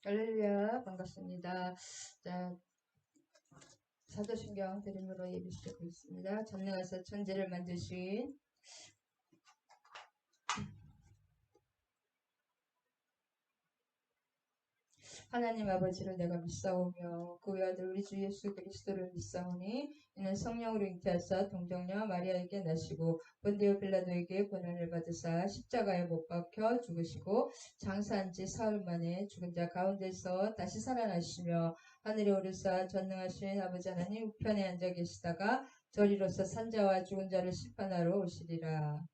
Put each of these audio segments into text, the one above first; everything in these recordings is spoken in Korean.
할렐루야, 반갑습니다. 자, 사도신경 드림으로 예배 시작하고 있습니다. 전능하사 천지를 만드신 하나님 아버지를 내가 믿사오며 그 외아들 우리 주 예수 그리스도를 믿사오니 이는 성령으로 잉태하사 동정녀 마리아에게 나시고 본디오 빌라도에게 고난을 받으사 십자가에 못 박혀 죽으시고 장사한 지 사흘 만에 죽은 자 가운데서 다시 살아나시며 하늘에 오르사 전능하신 아버지 하나님 우편에 앉아 계시다가 저리로서 산자와 죽은 자를 심판하러 오시리라.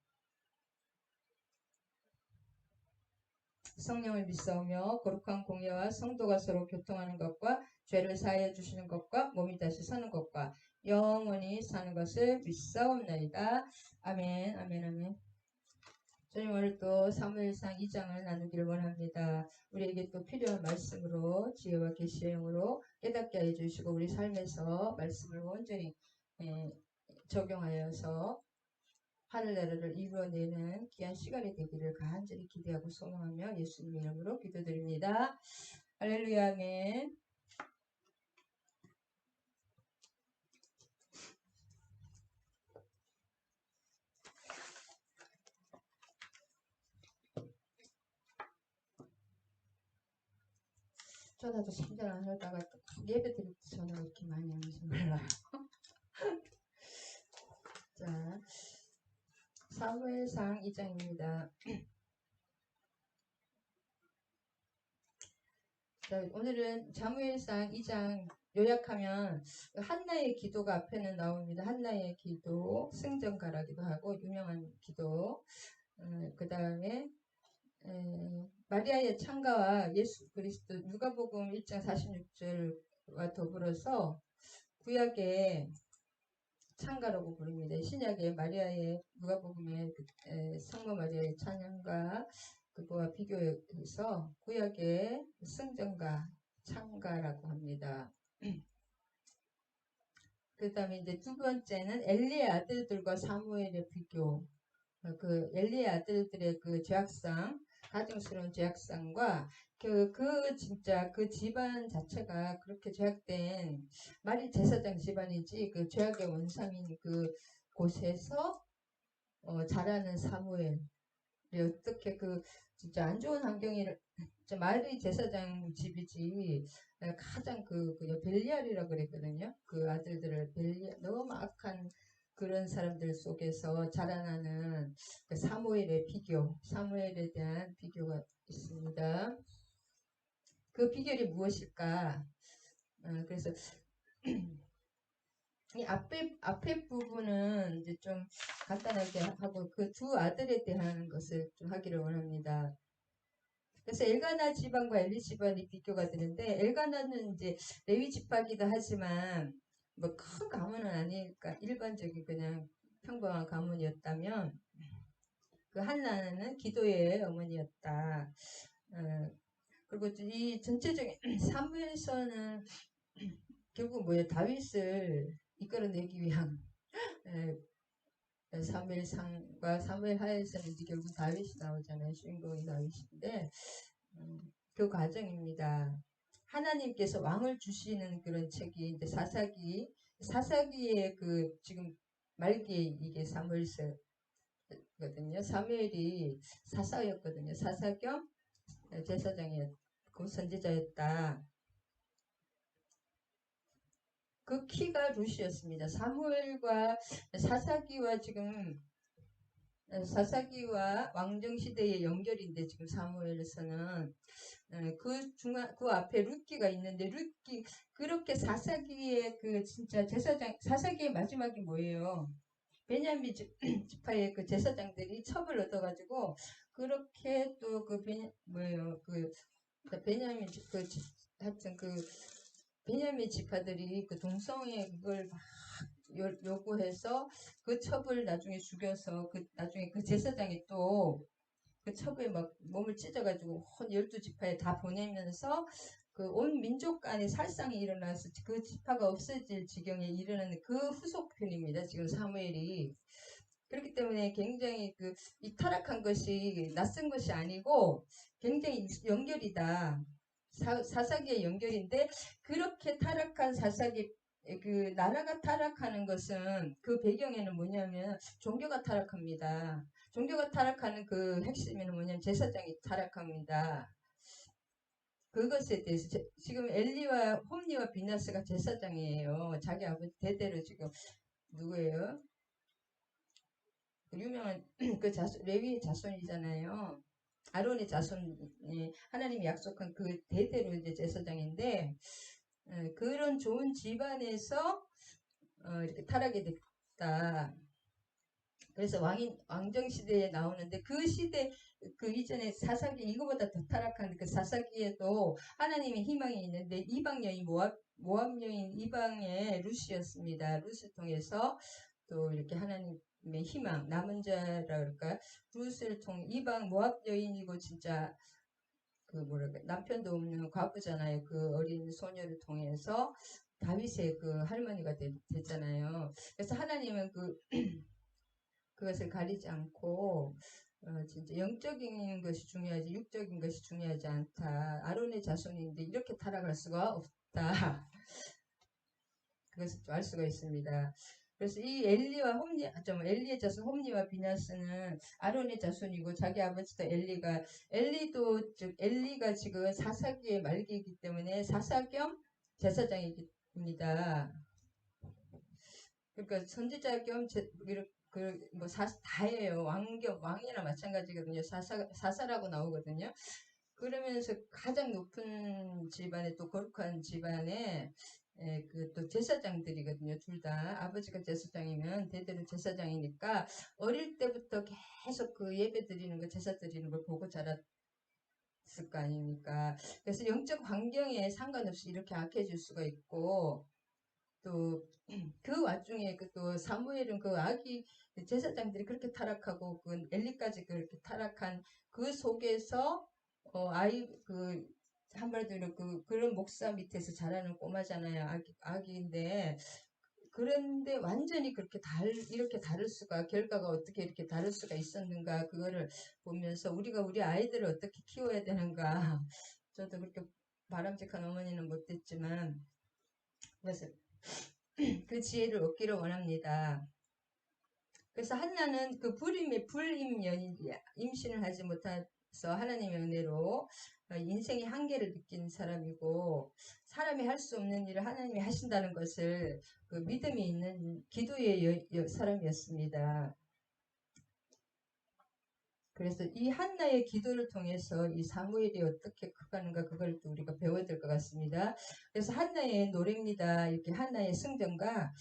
성령을 믿사오며 거룩한 공예와 성도가 서로 교통하는 것과 죄를 사하여 주시는 것과 몸이 다시 사는 것과 영원히 사는 것을 믿사옵나이다. 아멘, 아멘, 아멘. 저희 오늘 또 사무엘상 2장을 나누기를 원합니다. 우리에게 또 필요한 말씀으로 지혜와 계시의 영으로 깨닫게 해주시고 우리 삶에서 말씀을 온전히 적용하여서 하늘나라를 이루어내는 귀한 시간이 되기를 간절히 기대하고 소망하며 예수님 이름으로 기도드립니다. 할렐루야, 아멘. 전화도 참잘 안 하다가 예배 드릴 때 전화 이렇게 많이 하면서 몰라요. 자, 사무엘상 2장입니다. 자, 오늘은 사무엘상 2장 요약하면 한나의 기도가 앞에는 나옵니다. 한나의 기도, 승전가라기도 하고 유명한 기도. 그 다음에 마리아의 창가와 예수 그리스도 누가복음 1장 46절과 더불어서 구약의 창가라고 부릅니다. 신약의 마리아의 누가복음의 성모 마리아의 찬양과 그거와 비교해서 구약의 승전가 창가라고 합니다. 그 다음에 이제 두 번째는 엘리의 아들들과 사무엘의 비교. 그 엘리의 아들들의 그 죄악상, 가증스러운 죄악상과 진짜 그 집안 자체가 그렇게 죄악된 말이 제사장 집안이지 그 죄악의 원상인 그 곳에서 자라는 사무엘. 어떻게 그 진짜 안 좋은 환경이 말이 제사장 집이지 가장 그 벨리알이라고 그랬거든요. 그 아들들을 너무 악한 그런 사람들 속에서 자라나는 그 사무엘의 비교, 사무엘에 대한 비교가 있습니다. 그 비결이 무엇일까? 그래서 이 앞에 부분은 이제 좀 간단하게 하고 그 두 아들에 대한 것을 좀 하기를 원합니다. 그래서 엘가나 지방과 엘리 지방이 비교가 되는데 엘가나는 이제 레위 지파기도 하지만 뭐 큰 가문은 아니니까 일반적인 그냥 평범한 가문이었다면 그 한나는 기도의 어머니였다. 그리고 이 전체적인 사무엘서는 결국 뭐예요? 다윗을 이끌어내기 위한 사무엘상과 사무엘 하에서는 이제 결국 다윗이 나오잖아요. 주인공이 다윗인데 그 과정입니다. 하나님께서 왕을 주시는 그런 책이 이제 사사기의 그 지금 말기에 이게 사무엘서거든요. 사무엘이 사사였거든요. 사사 겸 제사장이었고 선지자였다. 그 키가 루시였습니다. 사무엘과 사사기와 지금 사사기와 왕정시대의 연결인데 지금 사무엘에서는 그 앞에 룻기가 있는데 룻기 그렇게 사사기의 그 진짜 사사기의 마지막이 뭐예요? 베냐민 지파의 그 제사장들이 첩을 얻어가지고 그렇게 또 그 뭐예요? 베냐민 하여튼 베냐민 지파들이 그 동성애 그걸 막 요구해서 그 첩을 나중에 죽여서 나중에 그 제사장이 또 그 첩에 막 몸을 찢어가지고 온 12지파에 다 보내면서 그 온 민족 간에 살상이 일어나서 그 지파가 없어질 지경에 이르는 그 후속편입니다. 지금 사무엘이. 그렇기 때문에 굉장히 이 타락한 것이 낯선 것이 아니고 굉장히 연결이다. 사사기의 연결인데 그렇게 타락한 사사기 그 나라가 타락하는 것은 그 배경에는 뭐냐면 종교가 타락합니다. 종교가 타락하는 그 핵심에는 뭐냐면 제사장이 타락합니다. 그것에 대해서 지금 엘리와 홈니와 비나스가 제사장이에요. 자기 아버지 대대로 지금 누구예요? 그 유명한 그 레위의 자손이잖아요. 아론의 자손이 하나님이 약속한 그 대대로 이제 제사장인데 그런 좋은 집안에서 이렇게 타락이 됐다. 그래서 왕정 시대에 나오는데 그 시대 그 이전에 사사기 이거보다 더 타락한 그 사사기에도 하나님의 희망이 있는데 이방 여인 모압 여인 이방의 루시였습니다. 루시 통해서 또 이렇게 하나님의 희망 남은 자라 그럴까 루스를 통해 이방 모압 여인이고 진짜 그 뭐랄까 남편도 없는 과부잖아요. 그 어린 소녀를 통해서 다윗의 그 할머니가 됐잖아요. 그래서 하나님은 그것을 가리지 않고 진짜 영적인 것이 중요하지 육적인 것이 중요하지 않다. 아론의 자손인데 이렇게 타락할 수가 없다. 그것을 알 수가 있습니다. 그래서 이 엘리의 자손 홈니와 비나스는 아론의 자손이고 자기 아버지도 엘리도 즉 엘리가 지금 사사기의 말기이기 때문에 사사 겸 제사장입니다. 그러니까 선지자 겸 그뭐 다예요. 왕이나 마찬가지거든요. 사사라고 나오거든요. 그러면서 가장 높은 집안에 또 거룩한 집안에 그 또 제사장들이거든요. 둘 다 아버지가 제사장이면 대대로 제사장이니까 어릴 때부터 계속 그 예배 드리는 거 제사 드리는 걸 보고 자랐을 거 아닙니까? 그래서 영적 환경에 상관없이 이렇게 악해질 수가 있고 또 그 와중에 또 사무엘은 그 아기 제사장들이 그렇게 타락하고 그 엘리까지 그렇게 타락한 그 속에서 아이 그 한마디로 그런 목사 밑에서 자라는 꼬마잖아요. 아기인데 그런데 완전히 이렇게 다를 수가 결과가 어떻게 이렇게 다를 수가 있었는가 그거를 보면서 우리가 우리 아이들을 어떻게 키워야 되는가 저도 그렇게 바람직한 어머니는 못됐지만 그래서 그 지혜를 얻기를 원합니다. 그래서 한나는 그 불임 연인 임신을 하지 못해서 하나님의 은혜로 인생의 한계를 느낀 사람이고 사람이 할 수 없는 일을 하나님이 하신다는 것을 그 믿음이 있는 기도의 사람이었습니다. 그래서 이 한나의 기도를 통해서 이 사무엘이 어떻게 커가는가 그걸 또 우리가 배워야 될 것 같습니다. 그래서 한나의 노래입니다. 이렇게 한나의 승전가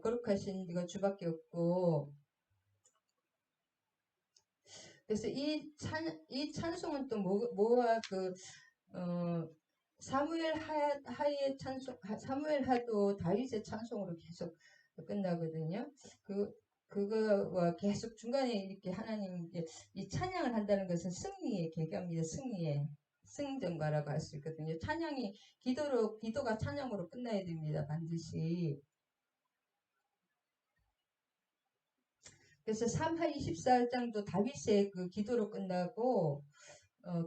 거룩하신 이가 주밖에 없고 그래서 이 찬송은 또 뭐와 사무엘 하의 사무엘 하도 다윗의 찬송으로 계속 끝나거든요. 그거와 계속 중간에 이렇게 하나님 이 찬양을 한다는 것은 승리의 계기입니다. 승리의 승전가라고 할 수 있거든요. 기도가 찬양으로 끝나야 됩니다. 반드시. 그래서 3하 24장도 다윗의 그 기도로 끝나고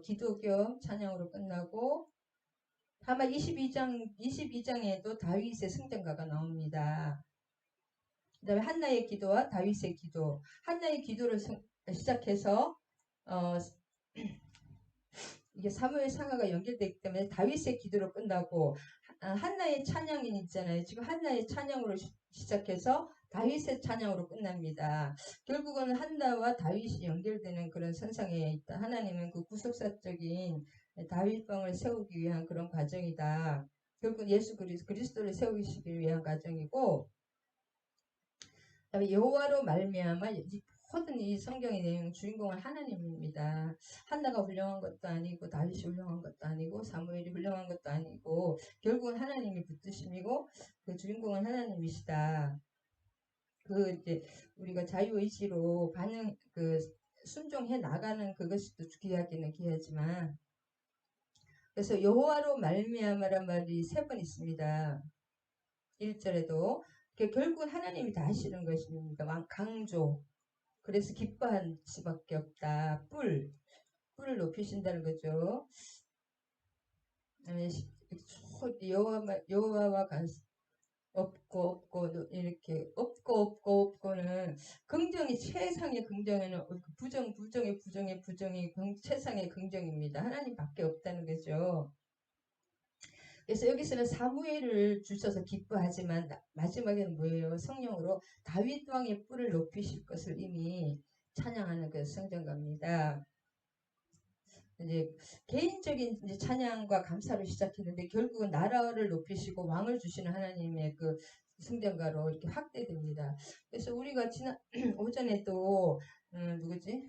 기도 겸 찬양으로 끝나고 아마 22장에도 다윗의 승전가가 나옵니다. 그 다음에 한나의 기도와 다윗의 기도. 한나의 기도를 시작해서 이게 사무엘 상하가 연결되기 때문에 다윗의 기도로 끝나고 한나의 찬양이 있잖아요. 지금 한나의 찬양으로 시작해서 다윗의 찬양으로 끝납니다. 결국은 한나와 다윗이 연결되는 그런 선상에 있다. 하나님은 그 구속사적인 다윗왕을 세우기 위한 그런 과정이다. 결국 예수 그리스도를 세우시기 위한 과정이고 그다음에 여호와로 말미암아 모든 이 성경의 내용 주인공은 하나님입니다. 한나가 훌륭한 것도 아니고 다윗이 훌륭한 것도 아니고 사무엘이 훌륭한 것도 아니고 결국은 하나님이 붙드심이고 그 주인공은 하나님이시다. 이제 우리가 자유의지로 순종해 나가는 그것이 또 귀하기는 귀하지만 그래서 여호와로 말미암아란 말이 3번 있습니다. 1절에도 결국은 하나님이 다 하시는 것입니다. 강조. 그래서 기뻐할 수밖에 없다. 뿔을 높이신다는 거죠. 여호와와 없고 이렇게 없고는 긍정이 최상의 긍정에는 부정의 최상의 긍정입니다. 하나님밖에 없다는 거죠. 그래서 여기서는 사무엘을 주셔서 기뻐하지만 마지막에는 뭐예요? 성령으로 다윗 왕의 뿔을 높이실 것을 이미 찬양하는 그 성전가입니다. 이제 개인적인 이제 찬양과 감사로 시작했는데 결국은 나라를 높이시고 왕을 주시는 하나님의 그 승전가로 이렇게 확대됩니다. 그래서 우리가 지난 오전에 또 누구지?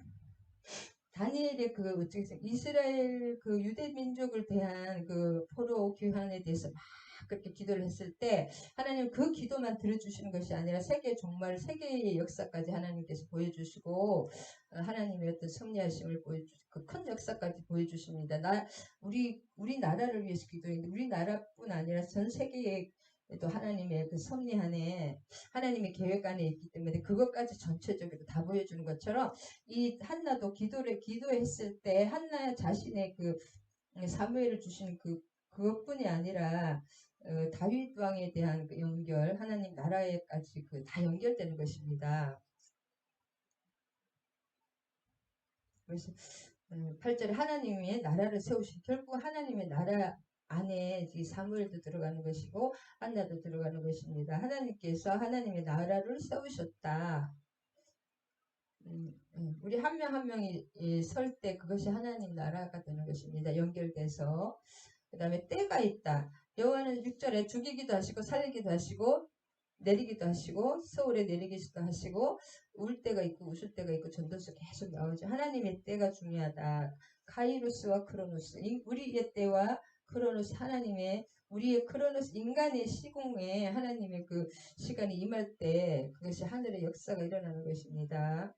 다니엘의 그 이스라엘 그 유대 민족을 대한 그 포로 귀환에 대해서 막 그렇게 기도를 했을 때 하나님 그 기도만 들어주시는 것이 아니라 정말 세계의 역사까지 하나님께서 보여주시고 하나님의 어떤 섭리하심을 보여주시고 그 큰 역사까지 보여주십니다. 우리 나라를 위해서 기도했는데 우리 나라뿐 아니라 전 세계에 또 하나님의 그 섭리 안에 하나님의 계획 안에 있기 때문에 그것까지 전체적으로 다 보여주는 것처럼 이 한나도 기도했을 때 한나 자신의 그 사무엘을 주신 그것뿐이 아니라 다윗 왕에 대한 그 연결, 하나님 나라에까지 그 다 연결되는 것입니다. 그래서 8절에 하나님의 나라를 세우신 결국 하나님의 나라 안에 사무엘도 들어가는 것이고 한나도 들어가는 것입니다. 하나님께서 하나님의 나라를 세우셨다. 우리 한 명 한 명이 설 때 그것이 하나님 나라가 되는 것입니다. 연결돼서. 그 다음에 때가 있다. 여호와는 6절에 죽이기도 하시고 살리기도 하시고 내리기도 하시고 서울에 내리기도 하시고 울 때가 있고 웃을 때가 있고 전도서 계속 나오죠. 하나님의 때가 중요하다. 카이로스와 크로노스 우리의 때와 크로노스 하나님의 우리의 크로노스 인간의 시공에 하나님의 그 시간이 임할 때 그것이 하늘의 역사가 일어나는 것입니다.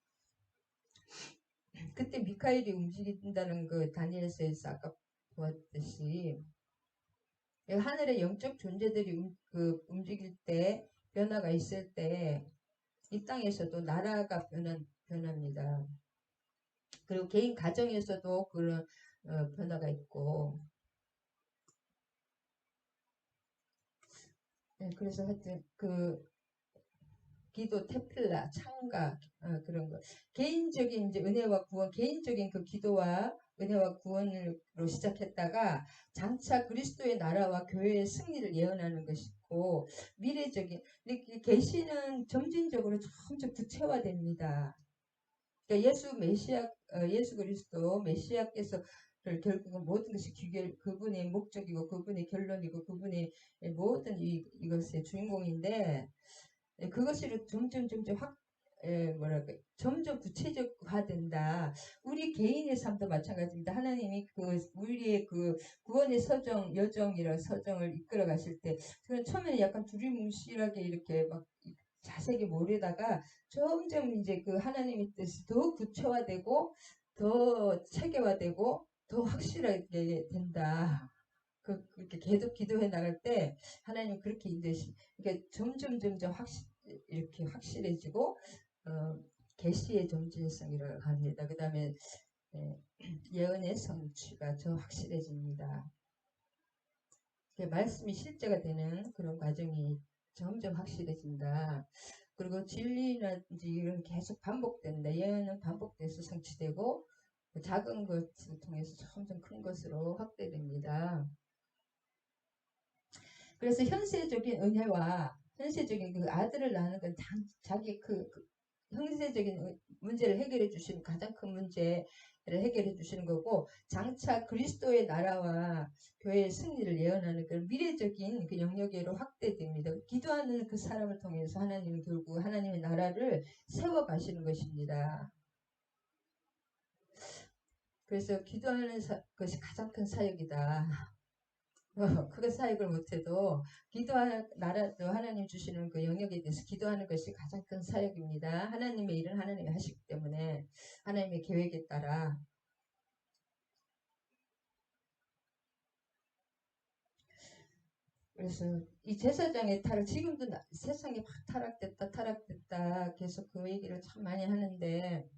그때 미카엘이 움직인다는 그 다니엘서에서 아까 보았듯이 하늘의 영적 존재들이 움직일 때 변화가 있을 때 이 땅에서도 나라가 변합니다. 그리고 개인 가정에서도 그런 변화가 있고 그래서 하여튼 그 기도, 테필라, 창가 그런 거 개인적인 이제 은혜와 구원 개인적인 그 기도와 은혜와 구원으로 시작했다가 장차 그리스도의 나라와 교회의 승리를 예언하는 것이고 미래적인 계시는 점진적으로 점점 구체화됩니다. 그러니까 예수 그리스도 메시아께서 결국은 모든 것이 그분의 목적이고 그분의 결론이고 그분의 모든 이것의 주인공인데 그것이 점점 점점 구체적화된다. 우리 개인의 삶도 마찬가지입니다. 하나님이 우리의 그 구원의 여정이라 서정을 이끌어 가실 때, 저는 처음에는 약간 두리뭉실하게 이렇게 막 자세히 모르다가 점점 이제 그 하나님의 뜻이 더 구체화되고, 더 체계화되고, 더 확실하게 된다. 그렇게 계속 기도해 나갈 때, 하나님 그렇게 그러니까 점점 이렇게 확실해지고 계시의 점진성이라고 합니다. 그 다음에 예언의 성취가 더 확실해집니다. 말씀이 실제가 되는 그런 과정이 점점 확실해진다. 그리고 진리라든지 이런 계속 반복된다. 예언은 반복돼서 성취되고 작은 것을 통해서 점점 큰 것으로 확대됩니다. 그래서 현세적인 은혜와 현세적인 그 아들을 낳는 건 자기 현세적인 문제를 해결해 주시는 가장 큰 문제를 해결해 주시는 거고 장차 그리스도의 나라와 교회의 승리를 예언하는 그 미래적인 그 영역으로 확대됩니다. 기도하는 그 사람을 통해서 하나님은 결국 하나님의 나라를 세워 가시는 것입니다. 그래서 기도하는 것이 가장 큰 사역이다. 그 사역을 못해도 나라도 하나님 주시는 그 영역에 대해서 기도하는 것이 가장 큰 사역입니다. 하나님의 일은 하나님이 하시기 때문에 하나님의 계획에 따라 그래서 이 제사장의 타락 지금도 세상이 막 타락됐다 계속 그 얘기를 참 많이 하는데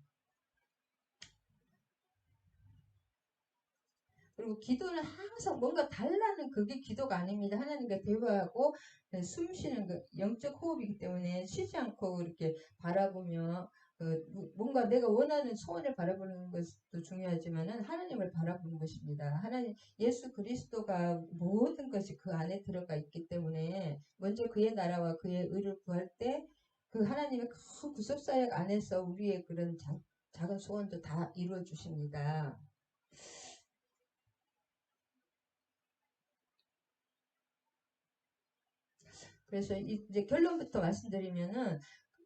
그리고 기도는 항상 뭔가 달라는 그게 기도가 아닙니다. 하나님과 대화하고 숨 쉬는 그 영적 호흡이기 때문에 쉬지 않고 이렇게 바라보며 뭔가 내가 원하는 소원을 바라보는 것도 중요하지만은 하나님을 바라보는 것입니다. 하나님 예수 그리스도가 모든 것이 그 안에 들어가 있기 때문에 먼저 그의 나라와 그의 의를 구할 때 그 하나님의 큰 구속사역 안에서 우리의 그런 작은 소원도 다 이루어 주십니다. 그래서 이제 결론부터 말씀드리면은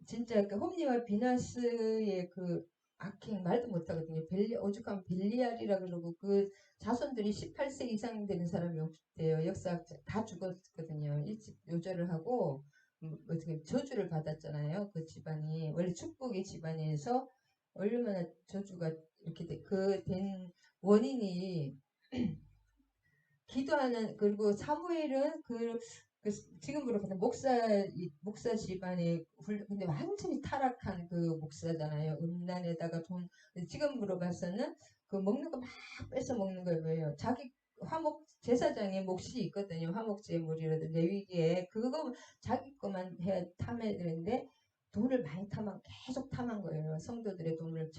진짜 그 홈리와 비나스의 그 악행 말도 못하거든요. 오죽하면 벨리알이라 그러고 그 자손들이 18세 이상 되는 사람이 없대요. 역사 다 죽었거든요. 일찍 요절을 하고 어떻게 저주를 받았잖아요. 그 집안이 원래 축복의 집안에서 얼마나 저주가 이렇게 된 원인이 기도하는 그리고 사무엘은 그 지금으로 보면 목사 집안의 근데 완전히 타락한 그 목사잖아요. 음란에다가 돈 지금으로 봐서는 그 먹는 거 막 뺏어 먹는 거예요. 자기 화목 제사장의 몫이 있거든요. 화목제물이라든 레위기에 그거 자기 것만 해야 탐해야 되는데 돈을 많이 계속 탐한 거예요. 성도들의 돈을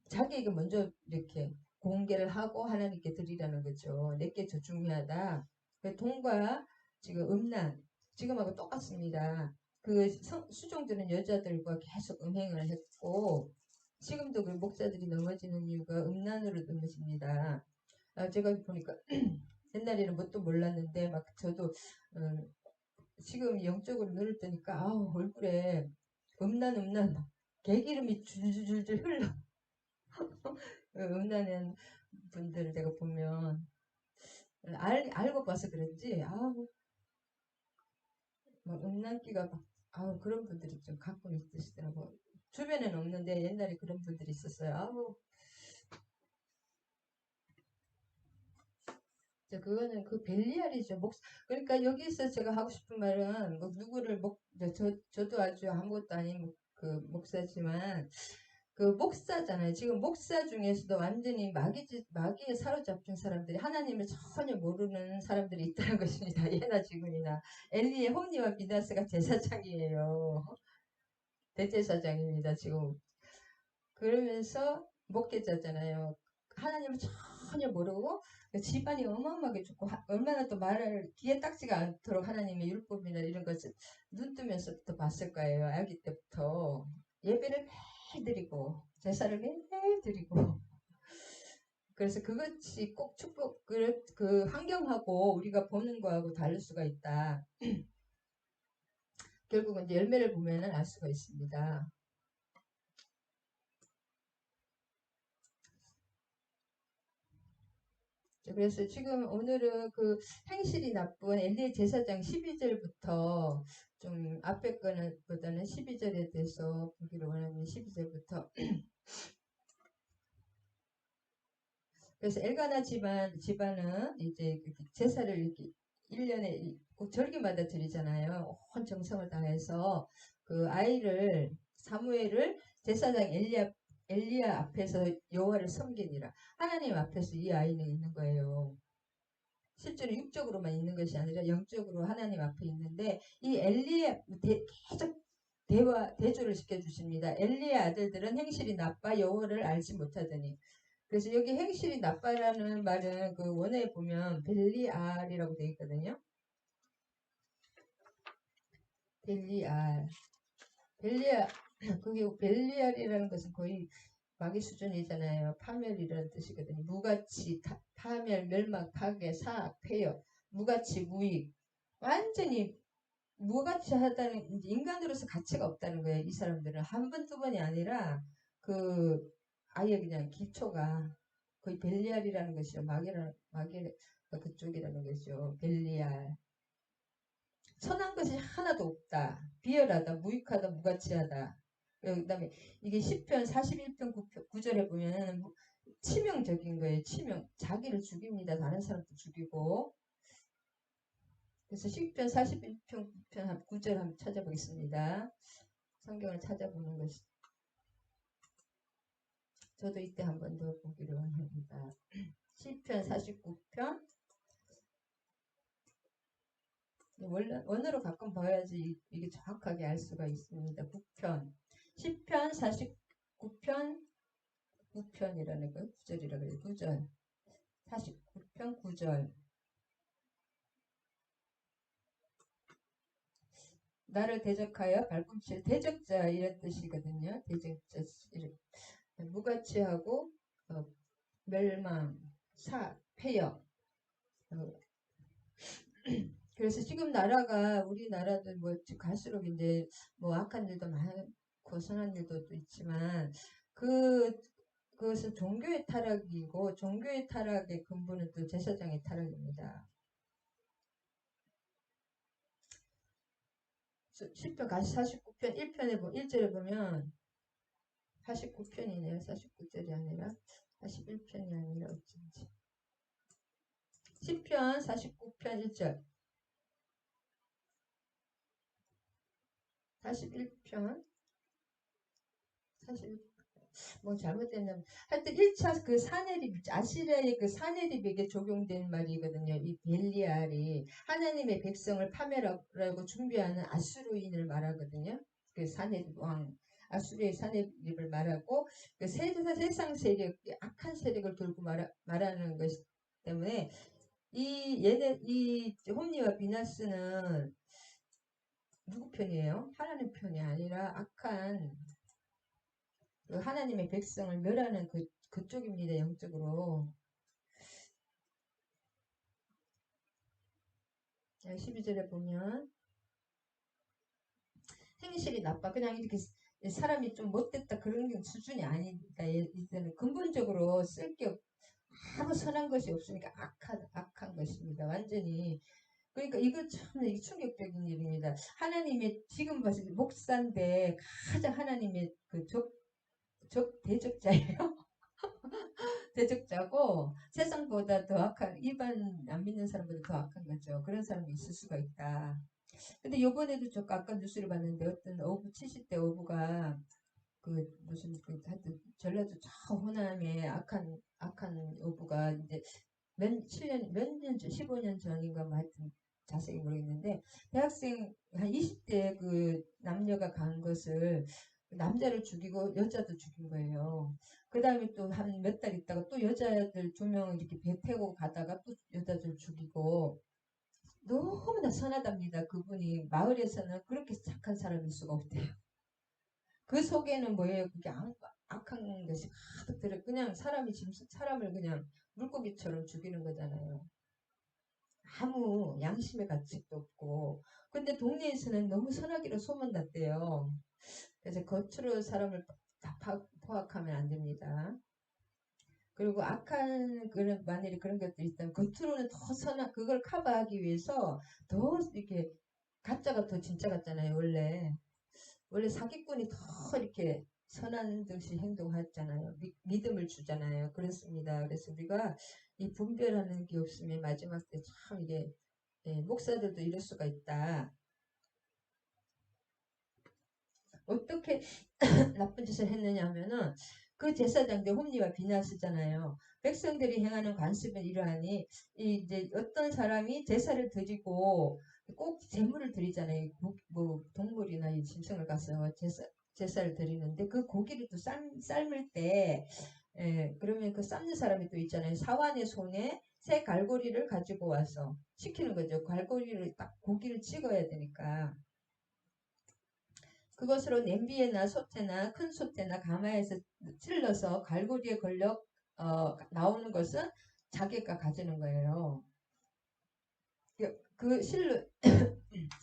자기에게 먼저 이렇게 공개를 하고 하나님께 드리라는 거죠. 내게 더 중요하다. 돈과 지금 음란 지금하고 똑같습니다. 그 수종들은 여자들과 계속 음행을 했고 지금도 그 목사들이 넘어지는 이유가 음란으로 넘어집니다. 제가 보니까 옛날에는 뭣도 몰랐는데 막 저도 지금 영적으로 눈을 뜨니까 얼굴에 음란 개기름이 줄줄줄 흘러 음란한 분들을 제가 보면 알고 봐서 그런지 막 음란기가 그런 분들이 좀 가끔 있으시더라고. 주변에는 없는데 옛날에 그런 분들이 있었어요. 그거는 그 벨리알이죠. 그러니까 여기서 제가 하고 싶은 말은 뭐 누구를 저도 아주 아무것도 아닌 그 목사지만 그 목사잖아요. 지금 목사 중에서도 완전히 마귀에 사로잡힌 사람들이 하나님을 전혀 모르는 사람들이 있다는 것입니다. 예나 지금이나. 엘리의 홈리와 비나스가 제사장이에요. 대제사장입니다. 지금. 그러면서 목회자잖아요. 하나님을 전혀 모르고 집안이 어마어마하게 좋고 얼마나 또 말을 귀에 딱지가 않도록 하나님의 율법이나 이런 것을 눈 뜨면서부터 봤을 거예요. 아기 때부터. 예배를 매일 드리고 제사를 매일 드리고 그래서 그것이 꼭 축복 그 환경하고 우리가 보는 거하고 다를 수가 있다. 결국은 이제 열매를 보면은 알 수가 있습니다. 그래서 지금 오늘은 그 행실이 나쁜 엘리의 제사장 12절부터 좀 앞에 거는 보다는 12절에 대해서 보기를 원하는 12절부터 그래서 엘가나 집안은 이제 제사를 이렇게 1년에 꼭 절기마다 드리잖아요. 온 정성을 다해서 그 아이를 사무엘을 제사장 엘리야 앞에서 여호와를 섬기니라. 하나님 앞에서 이 아이는 있는 거예요. 실제로 육적으로만 있는 것이 아니라 영적으로 하나님 앞에 있는데 이 엘리야 계속 대조를 시켜주십니다. 엘리의 아들들은 행실이 나빠 여호와를 알지 못하더니 그래서 여기 행실이 나빠라는 말은 그 원어에 보면 벨리알이라고 되어 있거든요. 벨리알. 그게 벨리알이라는 것은 거의 마귀 수준이잖아요. 파멸이라는 뜻이거든요. 무가치, 파멸, 멸망, 파괴, 사악, 폐역, 무가치, 무익. 완전히 무가치 하다는 인간으로서 가치가 없다는 거예요. 이 사람들은 한 번, 두 번이 아니라 그 아예 그냥 기초가 거의 벨리알이라는 것이죠. 마귀 그쪽이라는 것이죠. 벨리알. 선한 것이 하나도 없다. 비열하다, 무익하다, 무가치하다. 그 다음에 이게 10편 41편 9절에 보면 치명적인 거예요. 자기를 죽입니다. 다른 사람도 죽이고. 그래서 10편 41편 9절 한번 찾아보겠습니다. 성경을 찾아보는 것이 저도 이때 한 번 더 보기를 원합니다. 시편 49편. 원어로 가끔 봐야지 이게 정확하게 알 수가 있습니다. 9편. 시편 49편 9편이라는 거 9절이라 그래요. 9절. 49편 9절. 나를 대적하여 발꿈치를 대적자 이런 뜻이거든요. 대적자 무가치하고 멸망, 폐역. 그래서 지금 나라가 우리나라도 뭐 갈수록 이제 뭐 악한 일도 많고 선한 일도 또 있지만 그것은 종교의 타락이고 종교의 타락의 근본은 또 제사장의 타락입니다. 시편 49편 1편에 1절에 보면 49편이네요. 49절이 아니라 41편이 아니라 어쩐지. 시편 49편 1절. 41편 41뭐 잘못됐냐면 하여튼 1차 그 사내립 아시리아의 그 사내립에게 적용된 말이거든요. 이 벨리알이 하나님의 백성을 파멸하라고 준비하는 아수르인을 말하거든요. 그 사내립 왕 아수르의 사내립을 말하고 그 세상 세력 악한 세력을 들고 말하는 것 때문에 이 홈리와 비나스는 누구 편이에요? 하나님 편이 아니라 악한 그 하나님의 백성을 멸하는 그쪽입니다. 영적으로. 12절에 보면 행실이 나빠. 그냥 이렇게 사람이 좀 못됐다 그런 수준이 아니니까 이제는 근본적으로 쓸 게 아무 선한 것이 없으니까 악한 것입니다. 완전히. 그러니까 이거 참 충격적인 일입니다. 하나님의 지금 봤을 때 목사인데 가장 하나님의 그 대적자예요. 대적자고 세상보다 더 악한 일반 안 믿는 사람보다 더 악한 거죠. 그런 사람이 있을 수가 있다. 근데 요번에도 저 아까 뉴스를 봤는데 어떤 어부 70대 어부가 그 무슨 그 하여튼 전라도 저 호남의 악한 어부가 이제 몇 년 전, 15년 전인가 뭐 하여튼 자세히 모르겠는데 대학생 한 20대 그 남녀가 간 것을 남자를 죽이고 여자도 죽인 거예요. 그 다음에 또 한 몇 달 있다가 또 여자들 2명 이렇게 배 태고 가다가 또 여자들 죽이고 너무나 선하답니다. 그분이 마을에서는 그렇게 착한 사람일 수가 없대요. 그 속에는 뭐예요? 그게 악한 것이 가득 들어. 그냥 사람을 그냥 물고기처럼 죽이는 거잖아요. 아무 양심의 가책도 없고. 근데 동네에서는 너무 선하기로 소문났대요. 그래서 겉으로 사람을 다 포악하면 안 됩니다. 그리고 악한 그런 만일에 그런 것들이 있다면 겉으로는 더 선한 그걸 커버하기 위해서 더 이렇게 가짜가 더 진짜 같잖아요. 원래 사기꾼이 더 이렇게 선한 듯이 행동하잖아요. 믿음을 주잖아요. 그렇습니다. 그래서 우리가 이 분별하는 게 없으면 마지막 때 참 이게 목사들도 이럴 수가 있다. 어떻게 나쁜 짓을 했느냐 하면은 그 제사장들 홈리와 비나스잖아요. 백성들이 행하는 관습은 이러하니 이제 어떤 사람이 제사를 드리고 꼭 제물을 드리잖아요. 뭐 동물이나 이 짐승을 가서 제사를 드리는데 그 고기를 또 삶을 때 그러면 그 삶는 사람이 또 있잖아요. 사환의 손에 새 갈고리를 가지고 와서 시키는 거죠. 갈고리를 딱 고기를 찍어야 되니까. 그것으로 냄비에나 솥에나 큰 솥에나 가마에서 찔러서 갈고리에 걸려 나오는 것은 자기가 가지는 거예요. 그 실로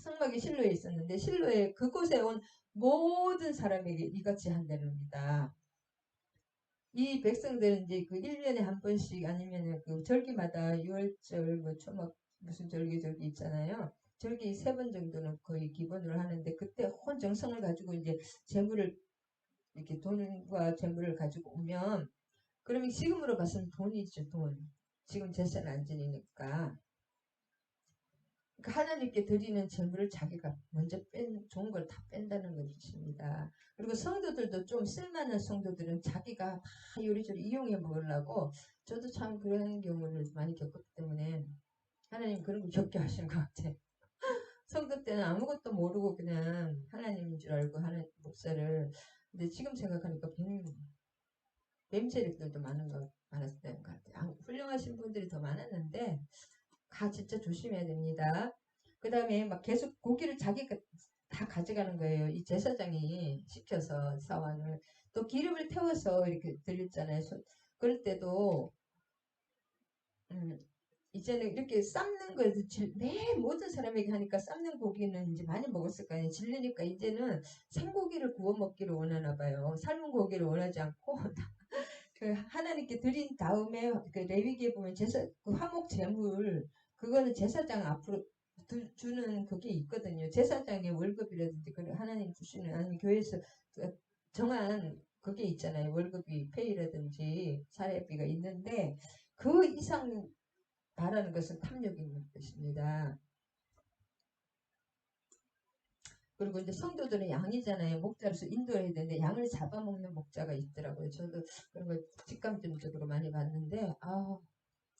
성막이 실로에 있었는데 실로에 그곳에 온 모든 사람에게 이같이 한다릅니다. 이 백성들은 이제 그 1년에 한 번씩 아니면 그 절기마다 6월절 뭐 초막 무슨 절기 있잖아요. 절기 3번 정도는 거의 기본으로 하는데 그때 혼 정성을 가지고 이제 재물을 이렇게 돈과 재물을 가지고 오면 그러면 지금으로 봐서는 돈이죠. 돈. 지금 재산 안 지니까. 그러니까 하나님께 드리는 재물을 자기가 먼저 좋은 걸 다 뺀다는 것입니다. 그리고 성도들도 좀 쓸만한 성도들은 자기가 다 요리조리 이용해 먹으려고, 저도 참 그런 경우를 많이 겪었기 때문에 하나님 그런 거 겪게 하시는 것 같아요. 성도 때는 아무것도 모르고 그냥 하나님인 줄 알고 하는 목사를. 근데 지금 생각하니까 뱀세력들도 많았던 것 같아요. 훌륭하신 분들이 더 많았는데 진짜 조심해야 됩니다. 그 다음에 막 계속 고기를 자기가 다 가져가는 거예요. 이 제사장이 시켜서 사원을. 또 기름을 태워서 이렇게 드렸잖아요. 그럴 때도 음, 이제는 이렇게 삶는 거에서 매 모든 사람에게 하니까 삶는 고기는 이제 많이 먹었을 거 아니에요. 질리니까 이제는 생고기를 구워 먹기를 원하나 봐요. 삶은 고기를 원하지 않고 그 하나님께 드린 다음에 그 레위기에 보면 그 화목 제물, 그거는 제사장 앞으로 주는 그게 있거든요. 제사장의 월급이라든지 그 하나님 주시는, 아니면 교회에서 그 정한 그게 있잖아요. 월급이 페이라든지 사례비가 있는데 그 이상 바라는 것은 탐욕인 것입니다. 그리고 이제 성도들은 양이잖아요. 목자로서 인도해야 되는데 양을 잡아먹는 목자가 있더라고요. 저도 그런 걸 직감적으로 많이 봤는데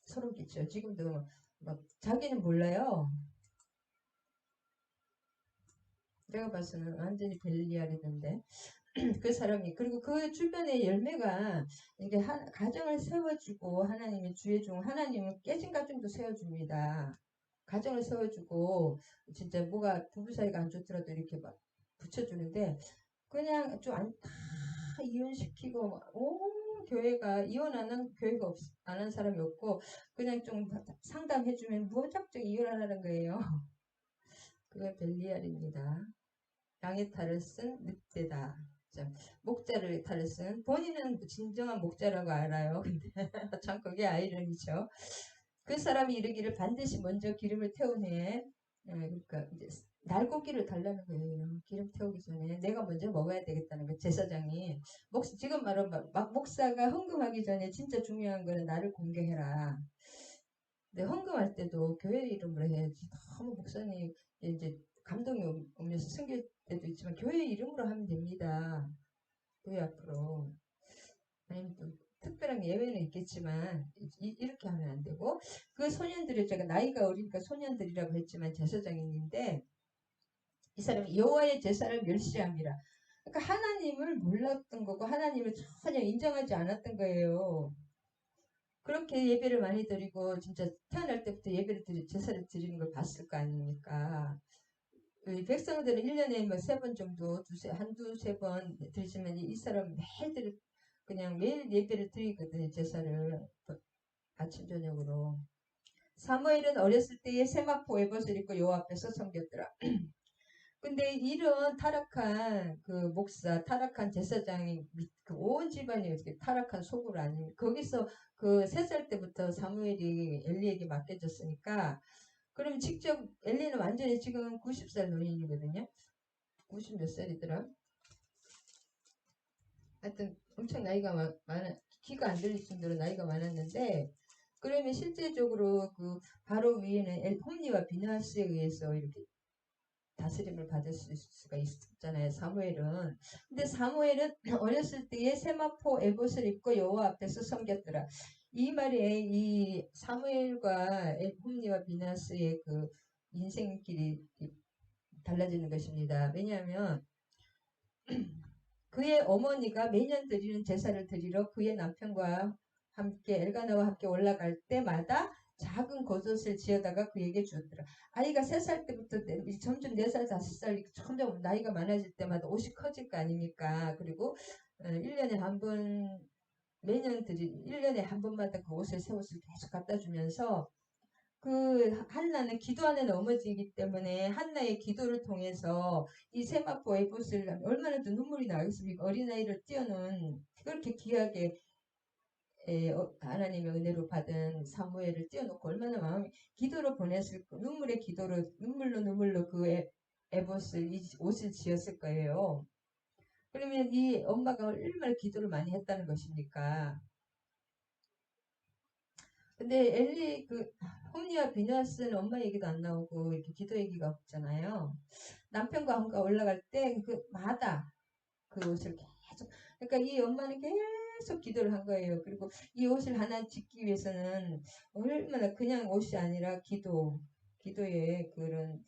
소름 끼쳐요. 지금도 막 자기는 몰라요. 내가 봐서는 완전히 벨리알이던데 그 사람이. 그리고 그 주변에 열매가 이게 가정을 세워주고, 하나님의 주의 종 하나님은 깨진 가정도 세워줍니다. 가정을 세워주고 진짜 뭐가 부부 사이가 안 좋더라도 이렇게 막 붙여주는데, 그냥 좀 다 이혼시키고 온 교회가 이혼 안 한 교회가 안 한 사람이 없고, 그냥 좀 상담해주면 무작정 이혼하라는 거예요. 그게 벨리알입니다. 양의 탈을 쓴 늑대다. 목자를 탈을 쓴, 본인은 진정한 목자라고 알아요. 근데 참 그게 아이러니죠. 그 사람이 이르기를 반드시 먼저 기름을 태운 후에, 그러니까 이제 날고기를 달라는 거예요. 기름 태우기 전에 내가 먼저 먹어야 되겠다는 거. 제사장이 지금 말은 막 목사가 헌금하기 전에 진짜 중요한 거는 나를 공개해라. 근데 헌금할 때도 교회 이름으로 해야지. 너무 목사님 이제 감동이 오면서 숨길 때도 있지만 교회 이름으로 하면 됩니다. 교회 앞으로. 아니면 또 특별한 예외는 있겠지만 이렇게 하면 안 되고, 그 소년들이, 제가 나이가 어리니까 소년들이라고 했지만 제사장인데, 이 사람이 여호와의 제사를 멸시함이라. 그러니까 하나님을 몰랐던 거고 하나님을 전혀 인정하지 않았던 거예요. 그렇게 예배를 많이 드리고 진짜 태어날 때부터 제사를 드리는 걸 봤을 거 아닙니까? 백성들은 1년에 뭐 3번 정도, 한두 세 번 드리지만 이 사람 그냥 매일 예배를 드리거든요. 제사를 아침 저녁으로. 사무엘은 어렸을 때에 세마포 에봇을 입고 여호와 앞에서 섬겼더라. 근데 이런 타락한 그 목사, 타락한 제사장이 그온 집안이 이렇게 타락한 소굴 아닙니까? 거기서 그 3살 때부터 사무엘이 엘리에게 맡겨졌으니까, 그럼 직접 엘리는 완전히 지금 90살 노인이거든요. 90 몇 살이더라. 하여튼 엄청 나이가 많아, 키가 안 들릴 정도로 나이가 많았는데, 그러면 실제적으로 그 바로 위에는 홈리와 비나스에 의해서 이렇게 다스림을 받을 수가 있었잖아요. 사무엘은. 근데 사무엘은 어렸을 때에 세마포 에봇을 입고 여호와 앞에서 섬겼더라. 이 말에 이 사무엘과 홈리와 비나스의 그 인생길이 달라지는 것입니다. 왜냐하면 그의 어머니가 매년 드리는 제사를 드리러 그의 남편과 함께 엘가나와 함께 올라갈 때마다 작은 겉옷을 지어다가 그에게 주었더라. 아이가 3살 때부터 점점 4살, 5살 점점 나이가 많아질 때마다 옷이 커질 거 아닙니까? 그리고 1년에 한 번, 매년 1년에 한 번마다 그 옷을, 새 옷을 계속 갖다 주면서, 그 한나는 기도 안에 넘어지기 때문에 한나의 기도를 통해서 이 세마포 에봇을 얼마나 더 눈물이 나겠습니까? 어린아이를 띄워놓은, 그렇게 귀하게 하나님의 은혜로 받은 사무엘을 띄워놓고 얼마나 마음이 기도로 보냈을 거, 눈물의 기도로, 눈물로 그 에봇을, 이 옷을 지었을 거예요. 그러면 이 엄마가 얼마나 기도를 많이 했다는 것입니까? 근데 엘리 홈리와 비너스는 엄마 얘기도 안 나오고 이렇게 기도 얘기가 없잖아요. 남편과 함께 올라갈 때 그 마다 그 옷을 계속 그러니까 이 엄마는 계속 기도를 한 거예요. 그리고 이 옷을 하나 짓기 위해서는 얼마나 그냥 옷이 아니라 기도의 그런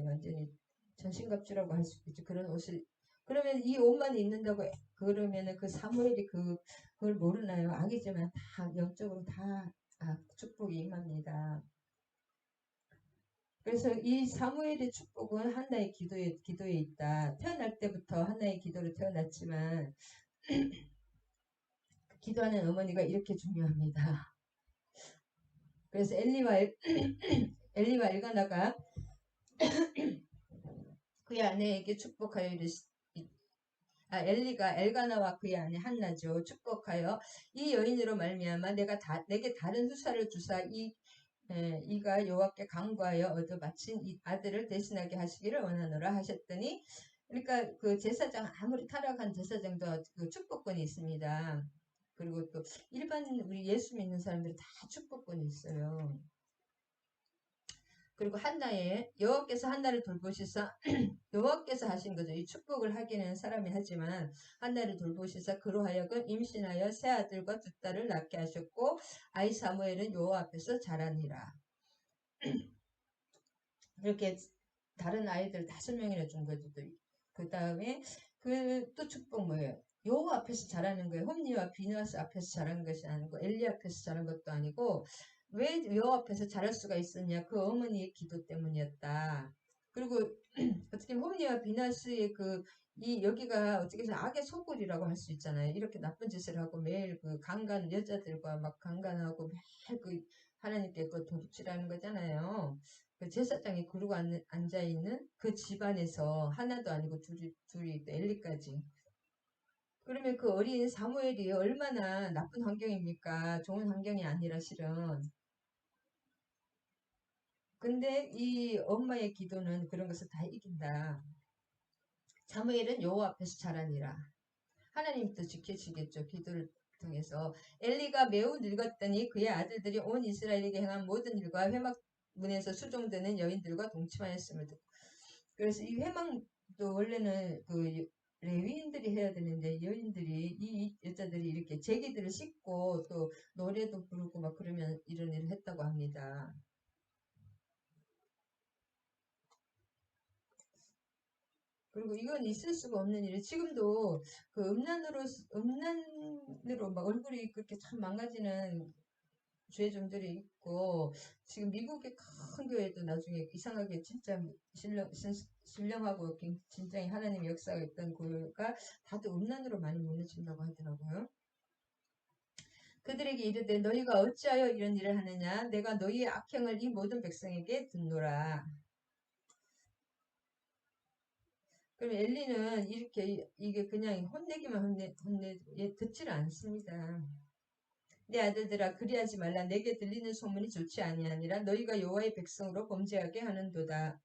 완전히 전신갑주라고 할 수도 있죠. 그런 옷을 그러면 이 옷만 입는다고 그러면은 그 사무엘이 그걸 모르나요? 아기지만 다 영적으로 다 축복이 임합니다. 그래서 이 사무엘의 축복은 한나의 기도에 있다. 태어날 때부터 한나의 기도로 태어났지만 기도하는 어머니가 이렇게 중요합니다. 그래서 엘리와 엘가나가 그의 아내에게 축복하여 엘리가 엘가나와 그의 아내 한나죠. 축복하여 이 여인으로 말미암아 내게 다른 후사를 주사 이가 여호와께 간구하여 얻어 바친 이 아들을 대신하게 하시기를 원하노라 하셨더니 그러니까 그 제사장 아무리 타락한 제사장도 그 축복권이 있습니다. 그리고 또 일반 우리 예수 믿는 사람들이 다 축복권이 있어요. 그리고 여호와께서 한나를 돌보시사 여호와께서 하신 거죠. 이 축복을 하기는 사람이 하지만 한나를 돌보시사 그로 하여금 임신하여 새 아들과 두 딸을 낳게 하셨고 아이 사무엘은 여호와 앞에서 자라니라. 이렇게 다른 아이들 5명이나 준 거죠. 그 다음에 또 축복 뭐예요? 여호와 앞에서 자라는 거예요. 홈리와 비누아스 앞에서 자란 것이 아니고 엘리 앞에서 자란 것도 아니고 왜 여호와 앞에서 자랄 수가 있었냐? 그 어머니의 기도 때문이었다. 그리고 어떻게 보면 홈리와 비누아스의 여기가 어떻게 해서 악의 소굴이라고 할 수 있잖아요. 이렇게 나쁜 짓을 하고 매일 그 강간 여자들과 막 강간하고 매일 하나님께 도둑질하는 거잖아요. 그 제사장이 그러고 앉아있는 그 집안에서 하나도 아니고 둘이 또 엘리까지. 그러면 그 어린 사무엘이 얼마나 나쁜 환경입니까? 좋은 환경이 아니라 실은. 근데 이 엄마의 기도는 그런 것을 다 이긴다. 사무엘은 여호와 앞에서 자라니라. 하나님이 또 지켜주겠죠. 기도를 통해서. 엘리가 매우 늙었더니 그의 아들들이 온 이스라엘에게 행한 모든 일과 회막문에서 수종되는 여인들과 동침하였음을 듣고 그래서 이 회망도 원래는 레위인들이 해야 되는데 여인들이 이 여자들이 이렇게 제기들을 싣고 또 노래도 부르고 막 그러면 이런 일을 했다고 합니다. 그리고 이건 있을 수가 없는 일이에요. 지금도 그 음란으로 막 얼굴이 그렇게 참 망가지는 죄종들이 있고 지금 미국의 큰 교회도 나중에 이상하게 진짜 신령하고 진정히 하나님의 역사가 있던 교회가 다들 음란으로 많이 무너진다고 하더라고요. 그들에게 이르되 너희가 어찌하여 이런 일을 하느냐 내가 너희의 악행을 이 모든 백성에게 듣노라. 그럼 엘리는 이게 그냥 혼내기만 듣지를 않습니다. 내 아들들아 그리하지 말라 내게 들리는 소문이 좋지 아니하니라 너희가 여호와의 백성으로 범죄하게 하는도다.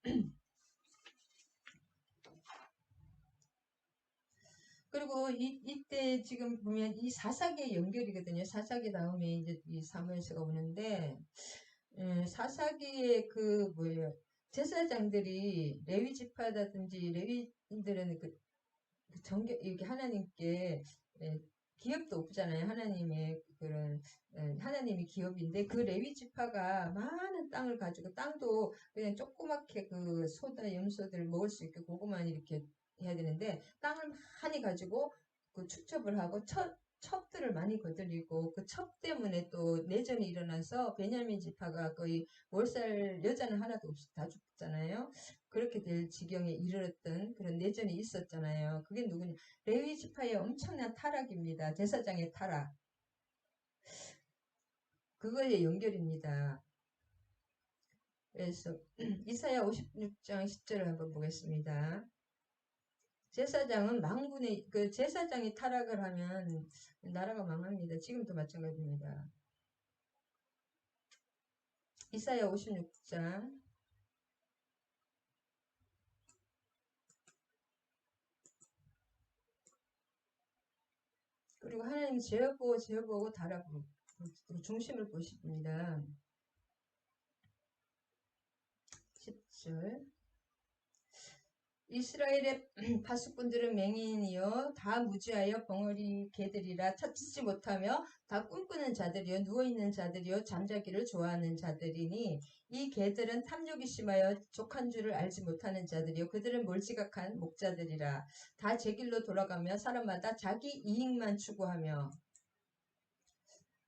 그리고 이때 지금 보면 이 사사기의 연결이거든요. 사사기 다음에 이제 이 사무엘서가 오는데 사사기의 뭐예요? 제사장들이 레위 지파라든지 레위인들은 이렇게 하나님께 기업도 없잖아요. 하나님의 그런 하나님이 기업인데 그 레위 지파가 많은 땅을 가지고 땅도 그냥 조그맣게 그 소다 염소들 먹을 수 있게 그것만 이렇게 해야 되는데 땅을 많이 가지고 그 축첩을 하고 첩들을 많이 거들이고 그 첩 때문에 또 내전이 일어나서 베냐민 지파가 거의 몰살 여자는 하나도 없이 다 죽잖아요. 그렇게 될 지경에 이르렀던 그런 내전이 있었잖아요. 그게 누구냐? 레위 지파의 엄청난 타락입니다. 제사장의 타락. 그거의 연결입니다. 그래서 이사야 56장 10절을 한번 보겠습니다. 제사장은 망군의 그 제사장이 타락을 하면 나라가 망합니다. 지금도 마찬가지입니다. 이사야 56장 그리고 하나님 죄어보고 달아보고 중심을 보십니다. 10절. 이스라엘의 파수꾼들은 맹인이요 다 무지하여 벙어리 개들이라 찾지 못하며 다 꿈꾸는 자들이요 누워있는 자들이요 잠자기를 좋아하는 자들이니 이 개들은 탐욕이 심하여 족한 줄을 알지 못하는 자들이요 그들은 몰지각한 목자들이라 다 제 길로 돌아가며 사람마다 자기 이익만 추구하며